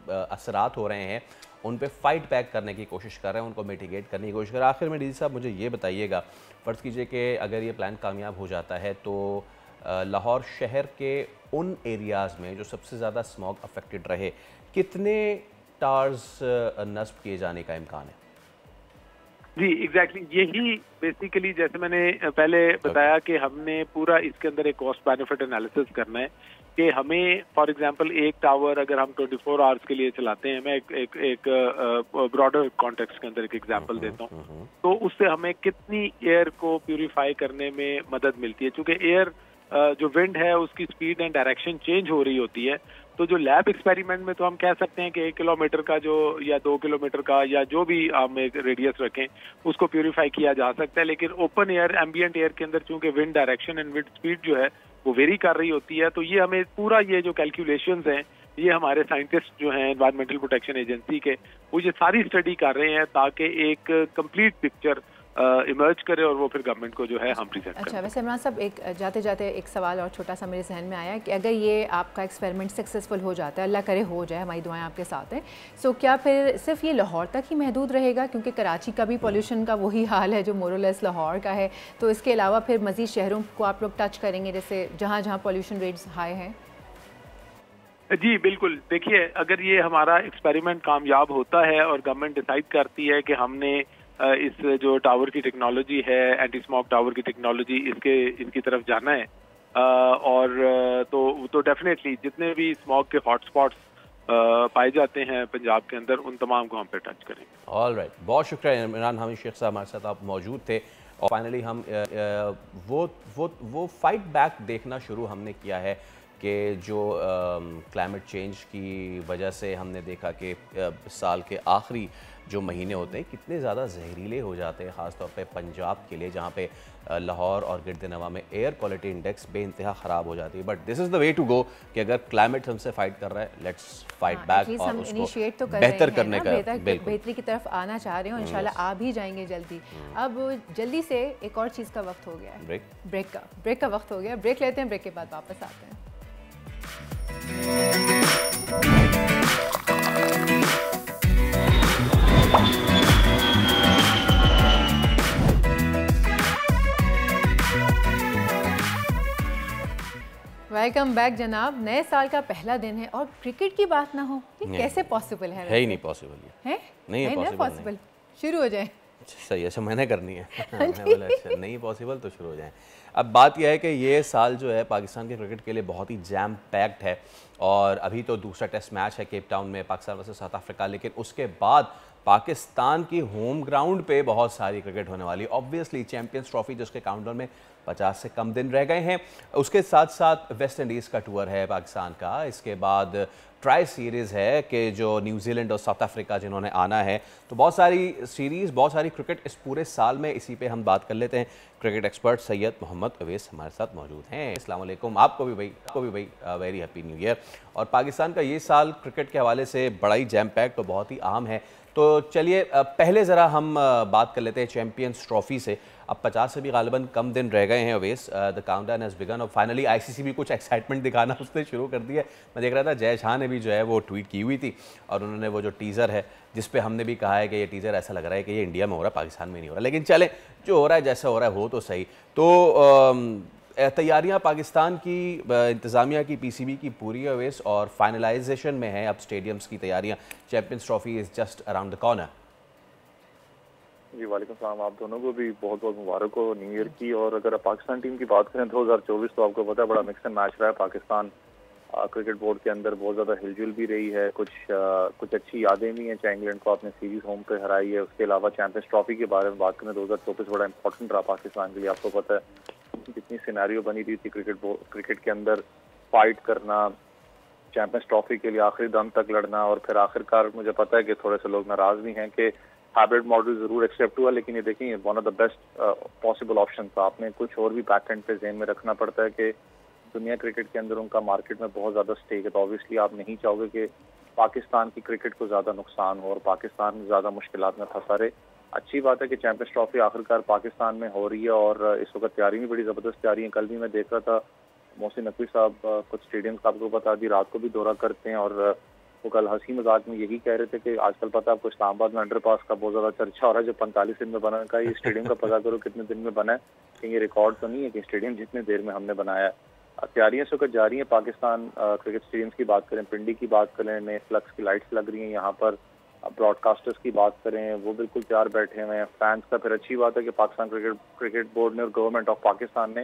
असरात हो रहे हैं उन पे फाइट बैक करने की कोशिश कर रहे हैं, उनको मिटिगेट करने की कोशिश कर रहे हैं। आखिर में डीजी साहब मुझे ये बताइएगा, फ़र्ज़ कीजिए कि अगर ये प्लान कामयाब हो जाता है तो लाहौर शहर के उन एरियाज़ में जो सबसे ज़्यादा स्मॉग अफेक्टेड रहे, कितने टार्स नस्ब किए जाने का इम्कान है? जी एग्जैक्टली यही बेसिकली जैसे मैंने पहले बताया कि हमने पूरा इसके अंदर एक कॉस्ट बेनिफिट एनालिसिस करना है कि हमें फॉर एग्जांपल एक टावर अगर हम 24 आवर्स के लिए चलाते हैं, मैं एक ब्रॉडर कॉन्टेक्स्ट के अंदर एक एग्जांपल देता हूँ, तो उससे हमें कितनी एयर को प्यूरिफाई करने में मदद मिलती है। क्योंकि एयर जो विंड है उसकी स्पीड एंड डायरेक्शन चेंज हो रही होती है, तो जो लैब एक्सपेरिमेंट में तो हम कह सकते हैं कि 1 किलोमीटर का जो या 2 किलोमीटर का या जो भी हम एक रेडियस रखें उसको प्यूरिफाई किया जा सकता है। लेकिन ओपन एयर एम्बियंट एयर के अंदर चूंकि wind direction and wind speed जो है वो वेरी कर रही होती है, तो ये हमें पूरा ये जो कैलकुलेशंस हैं ये हमारे साइंटिस्ट जो हैं एनवायरमेंटल प्रोटेक्शन एजेंसी के, वो ये सारी स्टडी कर रहे हैं ताकि एक कंप्लीट पिक्चर इमर्ज करे और वो फिर गवर्नमेंट को जो है हम प्रेजेंट करें। अच्छा, वैसे इमरान साहब एक जाते जाते एक सवाल और छोटा सा मेरे जहन में आया कि अगर ये आपका एक्सपेरिमेंट सक्सेसफुल हो जाता है, अल्लाह करे हो जाए, हमारी दुआएं आपके साथ हैं, सो क्या फिर सिर्फ ये लाहौर तक ही महदूद रहेगा? क्योंकि कराची का भी पॉल्यूशन का वही हाल है जो मोरलेस लाहौर का है, तो इसके अलावा फिर मज़ीद शहरों को आप लोग टच करेंगे जैसे जहाँ जहाँ पॉल्यूशन रेट्स हाई हैं? जी बिल्कुल, देखिए अगर ये हमारा एक्सपेरिमेंट कामयाब होता है और गवर्नमेंट डिसाइड करती है कि हमने इस जो टावर की टेक्नोलॉजी है, एंटी स्मॉग टावर की टेक्नोलॉजी, इसकी तरफ जाना है और तो डेफिनेटली जितने भी स्मॉग के हॉटस्पॉट्स पाए जाते हैं पंजाब के अंदर उन तमाम को हम पे टच करेंगे। ऑल राइट, बहुत शुक्रिया इमरान हामिद शेख साहब, हमारे साथ आप मौजूद थे। और फाइनली हम वो फाइट बैक देखना शुरू हमने किया है कि जो क्लाइमेट चेंज की वजह से हमने देखा कि साल के आखिरी जो महीने होते हैं कितने ज़्यादा जहरीले हो जाते हैं, ख़ास तौर पे पंजाब के लिए जहाँ पे लाहौर और गिरदनवा में एयर क्वालिटी इंडेक्स बेइंतहा ख़राब हो जाती है। But this is the way to go कि अगर क्लाइमेट हमसे फाइट कर रहा है, लेट्स फाइट बैक और उसको बेहतर करने का बेहतरी की तरफ आना चाह रहे हो। इंशाल्लाह आ भी जाएंगे जल्दी। अब जल्दी से एक और चीज़ का वक्त हो गया है, ब्रेक का वक्त हो गया। ब्रेक लेते हैं, ब्रेक के बाद वापस आते हैं। वेलकम बैक जनाब। नए साल का पहला दिन है और क्रिकेट की बात ना हो, ये कैसे पॉसिबल है? है ही नहीं पॉसिबल, है नहीं है पॉसिबल। शुरू हो जाए। सही है, मैंने करनी है। मैं बोला अच्छा नहीं पॉसिबल तो शुरू हो जाए। अब बात यह है कि ये साल जो है पाकिस्तान के क्रिकेट के लिए बहुत ही जैम पैक्ड है और अभी तो दूसरा टेस्ट मैच है केप टाउन में पाकिस्तान वर्सेस साउथ अफ्रीका, लेकिन उसके बाद पाकिस्तान की होम ग्राउंड पे बहुत सारी क्रिकेट होने वाली। ऑब्वियसली चैंपियंस ट्रॉफी जिसके काउंटडाउन में 50 से कम दिन रह गए हैं, उसके साथ साथ वेस्ट इंडीज़ का टूर है पाकिस्तान का, इसके बाद ट्राई सीरीज़ है कि जो न्यूजीलैंड और साउथ अफ्रीका जिन्होंने आना है, तो बहुत सारी सीरीज़, बहुत सारी क्रिकेट इस पूरे साल में। इसी पे हम बात कर लेते हैं। क्रिकेट एक्सपर्ट सैयद मोहम्मद अवैस हमारे साथ मौजूद हैं। अस्सलाम वालेकुम। आपको भी भाई वेरी हैप्पी न्यू ईयर। और पाकिस्तान का ये साल क्रिकेट के हवाले से बड़ा ही जैम पैक, तो बहुत ही अहम है। तो चलिए पहले ज़रा हम बात कर लेते हैं चैंपियंस ट्रॉफ़ी से। अब 50 से भी गालिबन कम दिन रह गए हैं अवेस, द काउंटडाउन हैज़ बिगन और फाइनली आईसीसी भी कुछ एक्साइटमेंट दिखाना उसने शुरू कर दिया है। मैं देख रहा था जय शाह ने भी जो है वो ट्वीट की हुई थी और उन्होंने वो जो टीज़र है जिस पे हमने भी कहा है कि ये टीज़र ऐसा लग रहा है कि ये इंडिया में हो रहा है, पाकिस्तान में नहीं हो रहा, लेकिन चलें जो हो रहा है जैसा हो रहा है हो तो सही। तो तैयारियां पाकिस्तान की इंतज़ामिया की पीसीबी की पूरी अवेस और फाइनलाइजेशन में है अब स्टेडियम्स की तैयारियां। Champions Trophy is just around the corner. जी वालेकुम सलाम, आप दोनों को भी बहुत बहुत मुबारक हो न्यू ईयर की। और अगर पाकिस्तान टीम की बात करें 2024 तो आपको पता है बड़ा मिक्स एंड मैच रहा है पाकिस्तान क्रिकेट बोर्ड के अंदर। बहुत ज़्यादा हिलजुल भी रही है, कुछ अच्छी यादें भी हैं। चाहे इंग्लैंड को आपने सीरीज होम पे हराई है, उसके अलावा चैंपियंस ट्रॉफी के बारे में बात करें 2024 बड़ा इंपॉर्टेंट रहा पाकिस्तान के लिए। आपको पता है कितनी सिनेरियो बनी थी क्रिकेट के अंदर, फाइट करना, चैंपियंस ट्रॉफी के लिए आखिरी दम तक लड़ना, और फिर आखिरकार मुझे पता है कि थोड़े से लोग नाराज भी हैं कि हाइब्रिड मॉडल जरूर एक्सेप्ट हुआ, लेकिन ये देखें ये one of the best possible option था। आपने कुछ और भी बैक एंड पे ज़हन में रखना पड़ता है कि दुनिया क्रिकेट के अंदर उनका मार्केट में बहुत ज़्यादा स्टेक है, तो ऑब्वियसली आप नहीं चाहोगे कि पाकिस्तान की क्रिकेट को ज़्यादा नुकसान हो और पाकिस्तान ज़्यादा मुश्किलात में फंसा रहे। अच्छी बात है कि चैंपियंस ट्रॉफी आखिरकार पाकिस्तान में हो रही है और इस वक्त तैयारी भी बड़ी ज़बरदस्त तैयारी है। कल भी मैं देख रहा था मोहसिन नकवी साहब कुछ स्टेडियम का आपको बता दी रात को भी दौरा करते हैं, और वो कल हंसी मजाक में यही कह रहे थे कि आजकल पता है आपको इस्लामाबाद में अंडरपास का बहुत ज़्यादा चर्चा हो रहा है जो 45 दिन में बना का, ये स्टेडियम का पता करो कितने दिन में बना है, कहीं ये रिकॉर्ड तो नहीं है कि स्टेडियम जितने देर में हमने बनाया है। तैयारियां इस वक्त जारी हैं पाकिस्तान क्रिकेट स्टेडियम्स की बात करें, पिंडी की बात करें, नए फ्लक्स की लाइट्स लग रही हैं यहाँ पर, ब्रॉडकास्टर्स की बात करें वो बिल्कुल तैयार बैठे हुए हैं, फैंस का फिर अच्छी बात है कि पाकिस्तान क्रिकेट बोर्ड ने और गवर्नमेंट ऑफ पाकिस्तान ने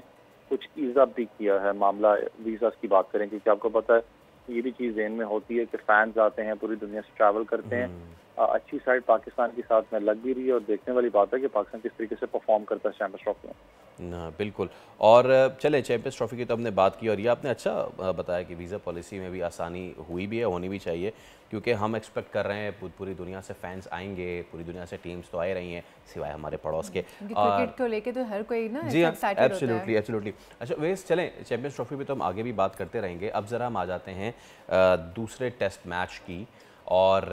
कुछ ईज़ अप भी किया है। मामला वीज़ास की बात करें, क्योंकि आपको पता है ये भी चीज़ ज़हन में होती है कि फैंस आते हैं पूरी दुनिया से ट्रैवल करते हैं। अच्छी साइड पाकिस्तान के साथ में लग भी रही है और देखने वाली बात है कि पाकिस्तान किस तरीके से परफॉर्म करता है चैंपियंस ट्रॉफी में। ना बिल्कुल। और चले चैंपियंस ट्रॉफी की तो हमने बात की, और ये आपने अच्छा बताया कि वीज़ा पॉलिसी में भी आसानी हुई भी है, होनी भी चाहिए, क्योंकि हम एक्सपेक्ट कर रहे हैं पूरी दुनिया से फैंस आएंगे, पूरी दुनिया से टीम्स तो आ रही हैं सिवाय हमारे पड़ोस के। क्रिकेट को लेके तो हर कोई ना जी हाँ, एक्साइटेड एब्सोल्युटली एब्सोल्युटली। अच्छा वेस, चलें चैंपियंस ट्रॉफी पे तो हम आगे भी बात करते रहेंगे। अब ज़रा हम आ जाते हैं दूसरे टेस्ट मैच की, और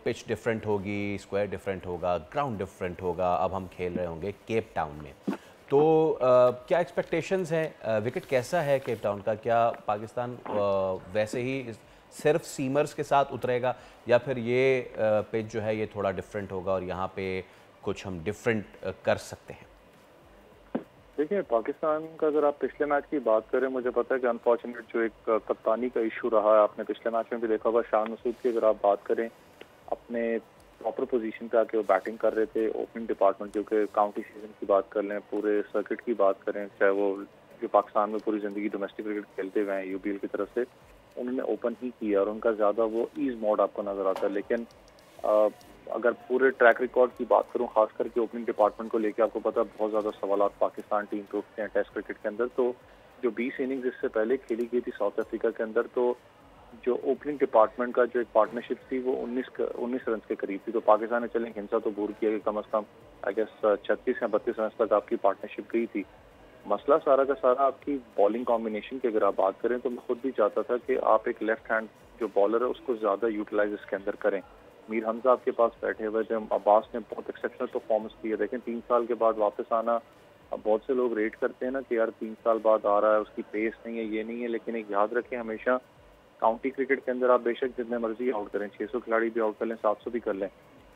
पिच डिफरेंट होगी, स्क्वायर डिफरेंट होगा, ग्राउंड डिफरेंट होगा। अब हम खेल रहे होंगे केप टाउन में, तो क्या एक्सपेक्टेशंस हैं? विकेट कैसा है केप टाउन का? क्या पाकिस्तान वैसे ही सिर्फ सीमर्स के साथ उतरेगा, या फिर ये पिच जो है ये थोड़ा डिफरेंट होगा और यहाँ पे कुछ हम डिफरेंट कर सकते हैं? देखिए पाकिस्तान का अगर आप पिछले मैच की बात करें, मुझे पता है कि अनफॉर्चुनेट जो एक कप्तानी का इशू रहा है, आपने पिछले मैच में भी देखा होगा, शान मसूद की अगर आप बात करें अपने प्रॉपर पोजीशन पे आके वो बैटिंग कर रहे थे ओपनिंग डिपार्टमेंट, क्योंकि काउंटी सीजन की बात कर लें, पूरे सर्किट की बात करें, चाहे वो जो पाकिस्तान में पूरी ज़िंदगी डोमेस्टिक क्रिकेट खेलते हुए हैं यूबीएल की तरफ से, उन्होंने ओपन ही किया और उनका ज़्यादा वो ईज मोड आपको नज़र आता है। लेकिन अगर पूरे ट्रैक रिकॉर्ड की बात करूं, खास करके ओपनिंग डिपार्टमेंट को लेकर आपको पता है बहुत ज़्यादा सवाल पाकिस्तान टीम पे उठते हैं टेस्ट क्रिकेट के अंदर। तो जो 20 इनिंग्स इससे पहले खेली गई थी साउथ अफ्रीका के अंदर, तो जो ओपनिंग डिपार्टमेंट का जो एक पार्टनरशिप थी वो 19 रन के करीब थी। तो पाकिस्तान ने चले हिंसा तो दूर किया कि कम अज़ कम आई गेस 36 या 32 रन तक आपकी पार्टनरशिप गई थी। मसला सारा का सारा आपकी बॉलिंग कॉम्बिनेशन की अगर आप बात करें, तो मैं खुद भी चाहता था कि आप एक लेफ्ट हैंड जो बॉलर है उसको ज़्यादा यूटिलाइज इसके अंदर करें। मीर हमजा आपके पास बैठे हुए थे, अब्बास ने बहुत एक्सेप्शनल परफॉर्मेंस की है। देखें 3 साल के बाद वापस आना, अब बहुत से लोग रेट करते हैं ना कि यार 3 साल बाद आ रहा है, उसकी पेस नहीं है, ये नहीं है, लेकिन एक याद रखें हमेशा काउंटी क्रिकेट के अंदर आप बेशक जितने मर्जी आउट करें, 600 खिलाड़ी भी आउट कर लें, 700 भी कर लें,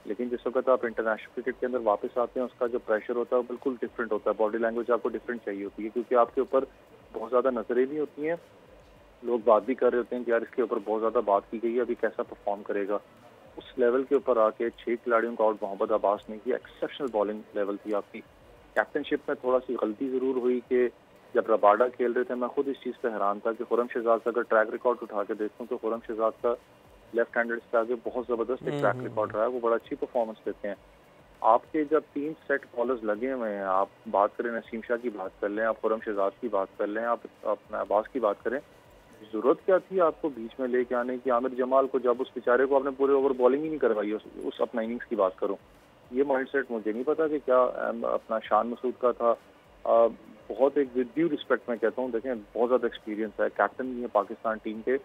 लेकिन जिस वक्त आप इंटरनेशनल क्रिकेट के अंदर वापस आते हैं उसका जो प्रेशर होता है वो बिल्कुल डिफरेंट होता है। बॉडी लैंग्वेज आपको डिफरेंट चाहिए होती है, क्योंकि आपके ऊपर बहुत ज़्यादा नजरें भी होती हैं, लोग बात भी कर रहे होते हैं कि यार इसके ऊपर बहुत ज़्यादा बात की गई है, अभी कैसा परफॉर्म करेगा। उस लेवल के ऊपर आके 6 खिलाड़ियों को आउट मोहम्मद अब्बास ने किया, एक्सेप्शनल बॉलिंग लेवल थी आपकी। कैप्टनशिप में थोड़ा सी गलती ज़रूर हुई कि जब रबाडा खेल रहे थे, मैं खुद इस चीज़ पे हैरान था कि खुरम शहजाद का अगर ट्रैक रिकॉर्ड उठा के देखूँ तो खुरम शहजाद का लेफ्ट हैंडेड से आगे बहुत ज़बरदस्त एक ट्रैक रिकॉर्ड रहा है, वो बड़ा अच्छी परफॉर्मेंस देते हैं। आपके जब 3 सेट बॉलर्स लगे हुए हैं, आप बात करें नसीम शाह की बात कर लें, आप खुरम शहजाद की बात कर लें, आप अपना अब्बास की बात करें, जरूरत क्या थी आपको बीच में लेके आने की आमिर जमाल को, जब उस बेचारे को आपने पूरे ओवर बॉलिंग ही नहीं करवाई। उस अपना इनिंग्स की बात करूं, ये माइंडसेट मुझे नहीं पता कि क्या अपना शान मसूद का था। बहुत एक विद ड्यू रिस्पेक्ट मैं कहता हूँ, देखें बहुत ज़्यादा एक्सपीरियंस है, कैप्टन भी है पाकिस्तान टीम के,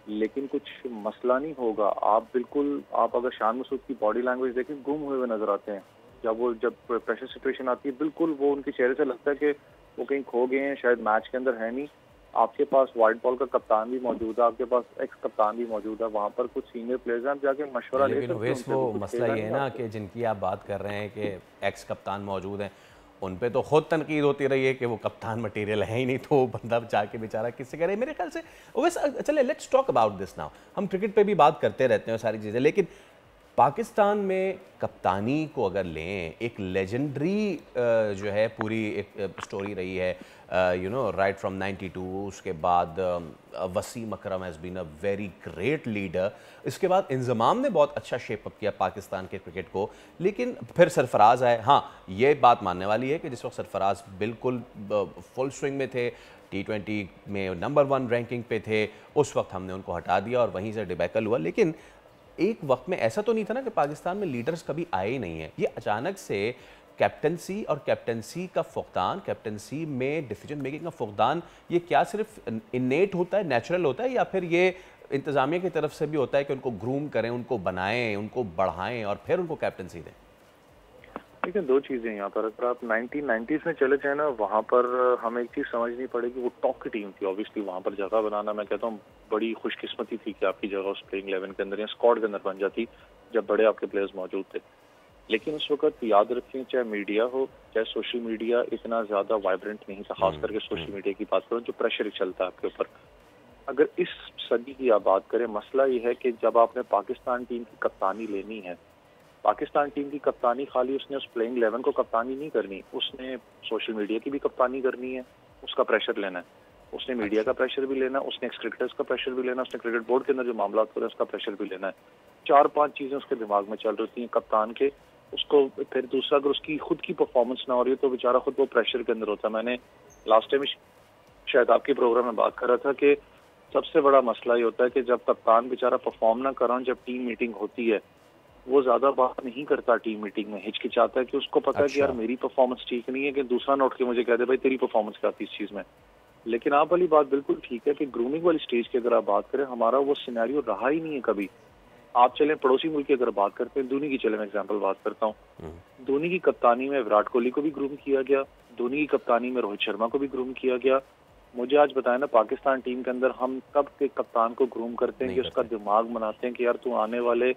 लेकिन कुछ मसला नहीं होगा। आप अगर शान मसूद की बॉडी लैंग्वेज देखें, गुम हुए नजर आते हैं जब प्रेशर सिचुएशन आती है, बिल्कुल वो उनके चेहरे से लगता है कि वो कहीं खो गए हैं, शायद मैच के अंदर है नहीं। आपके पास वाइट बॉल का कप्तान भी मौजूद है, आपके पास एक्स कप्तान भी मौजूद है, वहाँ पर कुछ सीनियर प्लेयर्स हैं, आप जाके मशवरा ले सकते हैं। वो मसला ये है ना कि जिनकी आप बात कर रहे हैं कि एक्स कप्तान मौजूद हैं, उन पे तो खुद तनकीद होती रही है कि वो कप्तान मटेरियल है ही नहीं, तो बंदा जाके बेचारा किससे कह रहे हैं। मेरे ख्याल से वैसे चले let's talk about this now. हम क्रिकेट पे भी बात करते रहते हैं सारी चीज़ें, लेकिन पाकिस्तान में कप्तानी को अगर लें, एक लेजेंडरी जो है पूरी एक स्टोरी रही है, यू नो राइट फ्रॉम 92, उसके बाद Wasim Akram has been a very great leader, इसके बाद इंजमाम ने बहुत अच्छा शेप अप किया पाकिस्तान के क्रिकेट को, लेकिन फिर सरफराज आए। हाँ, ये बात मानने वाली है कि जिस वक्त सरफराज बिल्कुल फुल स्विंग में थे, T20 में नंबर 1 रैंकिंग पे थे, उस वक्त हमने उनको हटा दिया और वहीं से डिबैकल हुआ। लेकिन एक वक्त में ऐसा तो नहीं था ना कि पाकिस्तान में लीडर्स कभी आए ही नहीं है, ये अचानक से कैप्टनसी और कैप्टनसी का फुकदान, कैप्टनसी में डिसीजन मेकिंग का फुकदान, ये क्या सिर्फ इनेट होता है, नेचुरल होता है, या फिर ये इंतज़ामिया की तरफ से भी होता है कि उनको ग्रूम करें, उनको बनाएं, उनको बढ़ाएं और फिर उनको कैप्टनसी दें? देखिए, दो चीज़ें यहाँ पर, अगर आप 1990s में चले जाए ना, वहाँ पर हमें एक चीज़ समझनी पड़ेगी, वो टॉप की टीम थी। ऑब्वियसली वहाँ पर जगह बनाना, मैं कहता हूँ बड़ी खुशकिस्मती थी कि आपकी जगह उस प्लेइंग 11 के अंदर या स्क्वाड के अंदर बन जाती जब बड़े आपके प्लेयर्स मौजूद थे। लेकिन उस वक्त याद रखें, चाहे मीडिया हो चाहे सोशल मीडिया, इतना ज़्यादा वाइब्रेंट नहीं था, खास करके सोशल मीडिया की बात करूँ, जो प्रेशर चलता है आपके ऊपर। अगर इस सदी की आप बात करें, मसला ये है कि जब आपने पाकिस्तान टीम की कप्तानी लेनी है, पाकिस्तान टीम की कप्तानी खाली उसने उस प्लेइंग 11 को कप्तानी नहीं करनी, उसने सोशल मीडिया की भी कप्तानी करनी है, उसका प्रेशर लेना है, उसने मीडिया का प्रेशर भी लेना है, उसने एक्स क्रिकेटर्स का प्रेशर भी लेना है, उसने क्रिकेट बोर्ड के अंदर जो मामला हो रहे हैं उसका प्रेशर भी लेना है। 4-5 चीज़ें उसके दिमाग में चल रही हैं कप्तान के। उसको फिर दूसरा, अगर उसकी खुद की परफॉर्मेंस ना हो रही है तो बेचारा खुद वो प्रेशर के अंदर होता है। मैंने लास्ट टाइम शायद आपके प्रोग्राम में बात कर रहा था कि सबसे बड़ा मसला ये होता है कि जब कप्तान बेचारा परफॉर्म ना कर रहा, जब टीम मीटिंग होती है, वो ज्यादा बात नहीं करता टीम मीटिंग में, हिचकिचाता है कि उसको पता है कि यार मेरी परफॉर्मेंस ठीक नहीं है, कि दूसरा नोट के मुझे कह दे भाई तेरी परफॉर्मेंस क्या थी इस चीज में। लेकिन आप वाली बात बिल्कुल ठीक है कि ग्रूमिंग वाली स्टेज की अगर आप बात करें, हमारा वो सिनेरियो रहा ही नहीं है कभी। आप चले पड़ोसी मुल्क की अगर बात करते हैं, धोनी की चले मैं एग्जाम्पल बात करता हूँ, धोनी की कप्तानी में विराट कोहली को भी ग्रूम किया गया, धोनी की कप्तानी में रोहित शर्मा को भी ग्रूम किया गया। मुझे आज बताया ना, पाकिस्तान टीम के अंदर हम कब के कप्तान को ग्रूम करते हैं कि उसका दिमाग बनाते हैं कि यार तू आने वाले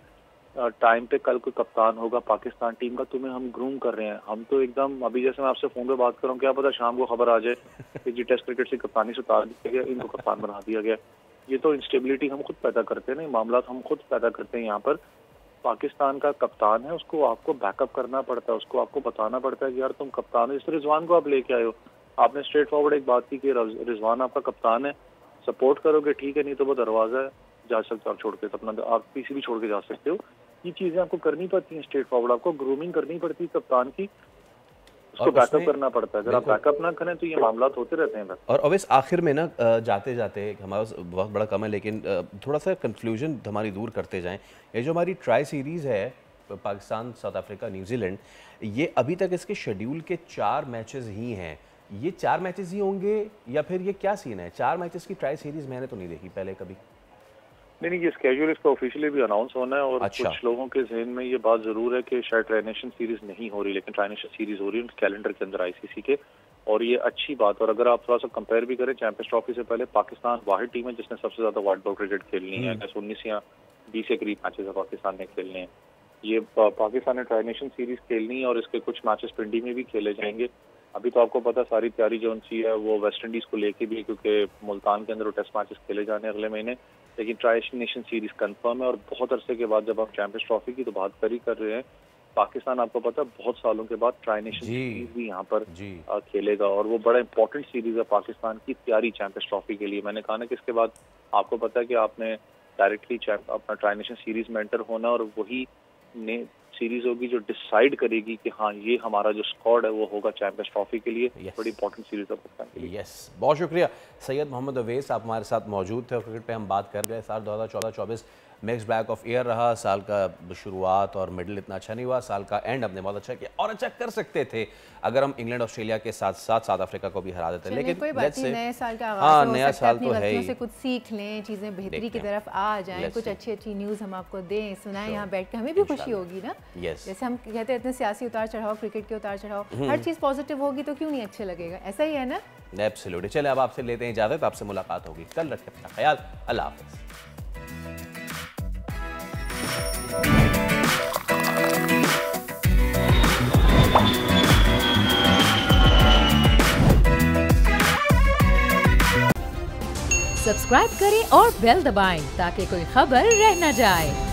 टाइम पे कल कोई कप्तान होगा पाकिस्तान टीम का, तुम्हें हम ग्रूम कर रहे हैं। हम तो एकदम अभी जैसे मैं आपसे फोन पे बात कर रहा हूँ, क्या पता शाम को खबर आ जाए कि जी टेस्ट क्रिकेट से कप्तानी से उतार दिया गया, इनको कप्तान बना दिया गया। ये तो इंस्टेबिलिटी हम खुद पैदा करते हैं ना, मामला हम खुद पैदा करते हैं। यहाँ पर पाकिस्तान का कप्तान है, उसको आपको बैकअप करना पड़ता है, उसको आपको बताना पड़ता है कि यार तुम कप्तान हो। इस रिजवान को आप लेके आए हो, आपने स्ट्रेट फॉरवर्ड एक बात की कि रिजवान आपका कप्तान है, सपोर्ट करोगे ठीक है, नहीं तो वो दरवाजा है, जा सकते हो आप छोड़ के, अपना आप पीसी भी छोड़ के जा सकते हो। ये चीजें आपको करनी पड़ती हैं स्ट्रेट फॉरवर्ड, आपको ग्रूमिंग करनी पड़ती है कप्तान की, उसको बैकअप करना पड़ता है। अगर आप बैकअप ना करें तो ये मामला होते रहते हैं। और ऑब्वियस आखिर में ना जाते जाते हमारा बहुत बड़ा कम है, लेकिन थोड़ा सा कंफ्यूजन हमारी दूर करते जाएं। ये जो हमारी ट्राई सीरीज़ है पाकिस्तान, साउथ अफ्रीका, न्यूजीलैंड, ये अभी तक इसके शेड्यूल के 4 मैचेस ही हैं। ये 4 मैचेस ही होंगे या फिर ये क्या सीन है? 4 मैचेस की ट्राई सीरीज़ मैंने तो नहीं देखी पहले कभी। नहीं, ये स्केड्यूल इसका ऑफिशियली भी अनाउंस होना है। और अच्छा। कुछ लोगों के जहन में ये बात जरूर है कि शायद ट्राई नेशन सीरीज नहीं हो रही, लेकिन ट्राई नेशन सीरीज हो रही है कैलेंडर के अंदर आईसीसी के, और ये अच्छी बात। और अगर आप थोड़ा सा कंपेयर भी करें, चैंपियंस ट्रॉफी से पहले पाकिस्तान वाहिद टीम है जिसने सबसे ज्यादा वाइट बॉल क्रिकेट खेलनी है। 19 या 20 के करीब मैचेस है पाकिस्तान ने खेलने हैं। ये पाकिस्तान ने ट्राई नेशन सीरीज खेलनी है और इसके कुछ मैचेस पिंडी में भी खेले जाएंगे। अभी तो आपको पता सारी तैयारी जो सी है वो वेस्ट इंडीज को लेके भी, क्योंकि मुल्तान के अंदर वो टेस्ट मैचेस खेले जाने अगले महीने। लेकिन ट्राई नेशन सीरीज कंफर्म है और बहुत अरसे के बाद जब आप चैंपियंस ट्रॉफी की तो बात कर ही कर रहे हैं, पाकिस्तान आपको पता है बहुत सालों के बाद ट्राई नेशन सीरीज भी यहाँ पर खेलेगा और वो बड़ा इंपॉर्टेंट सीरीज है पाकिस्तान की तैयारी चैंपियंस ट्रॉफी के लिए। मैंने कहा ना कि इसके बाद आपको पता है कि आपने डायरेक्टली अपना ट्राई नेशन सीरीज में एंटर होना और वही सीरीज होगी जो डिसाइड करेगी कि हाँ ये हमारा जो स्क्वाड है वो होगा चैंपियंस ट्रॉफी के लिए। बड़ी इंपॉर्टेंट सीरीज है पाकिस्तान के लिए। बहुत शुक्रिया सैयद मोहम्मद अवैस, आप हमारे साथ मौजूद थे और क्रिकेट पे हम बात कर गए। साल 2014-24 मिक्स बैग ऑफ ईयर रहा। साल का शुरुआत और मिडिल इतना अच्छा नहीं हुआ, साल का एंड हमने बहुत अच्छा किया और अच्छा कर सकते थे अगर हम इंग्लैंड ऑस्ट्रेलिया के साथ साथ साउथ अफ्रीका को भी हरा देते। लेकिन कोई बात नहीं, नए साल का आगाज हो, नया साल तो है ही, से कुछ सीख लें, चीजें बेहतरी की तरफ आ जाएं, कुछ अच्छी अच्छी न्यूज़ हम आपको दें, सुनाएं यहाँ बैठ के, हमें भी खुशी होगी ना। जैसे हम कहते हैं इतने सियासी उतार चढ़ाव, क्रिकेट के उतार चढ़ाव, हर चीज़ पॉजिटिव होगी तो क्यों नहीं अच्छे लगेगा, ऐसा ही है ना। एब्सोल्युटली। चले अब आपसे लेते हैं इजाजत, आपसे मुलाकात होगी कल। रखें अपना ख्याल, अल्लाह हाफिज़। सब्सक्राइब करें और बेल दबाएं ताकि कोई खबर रह न जाए।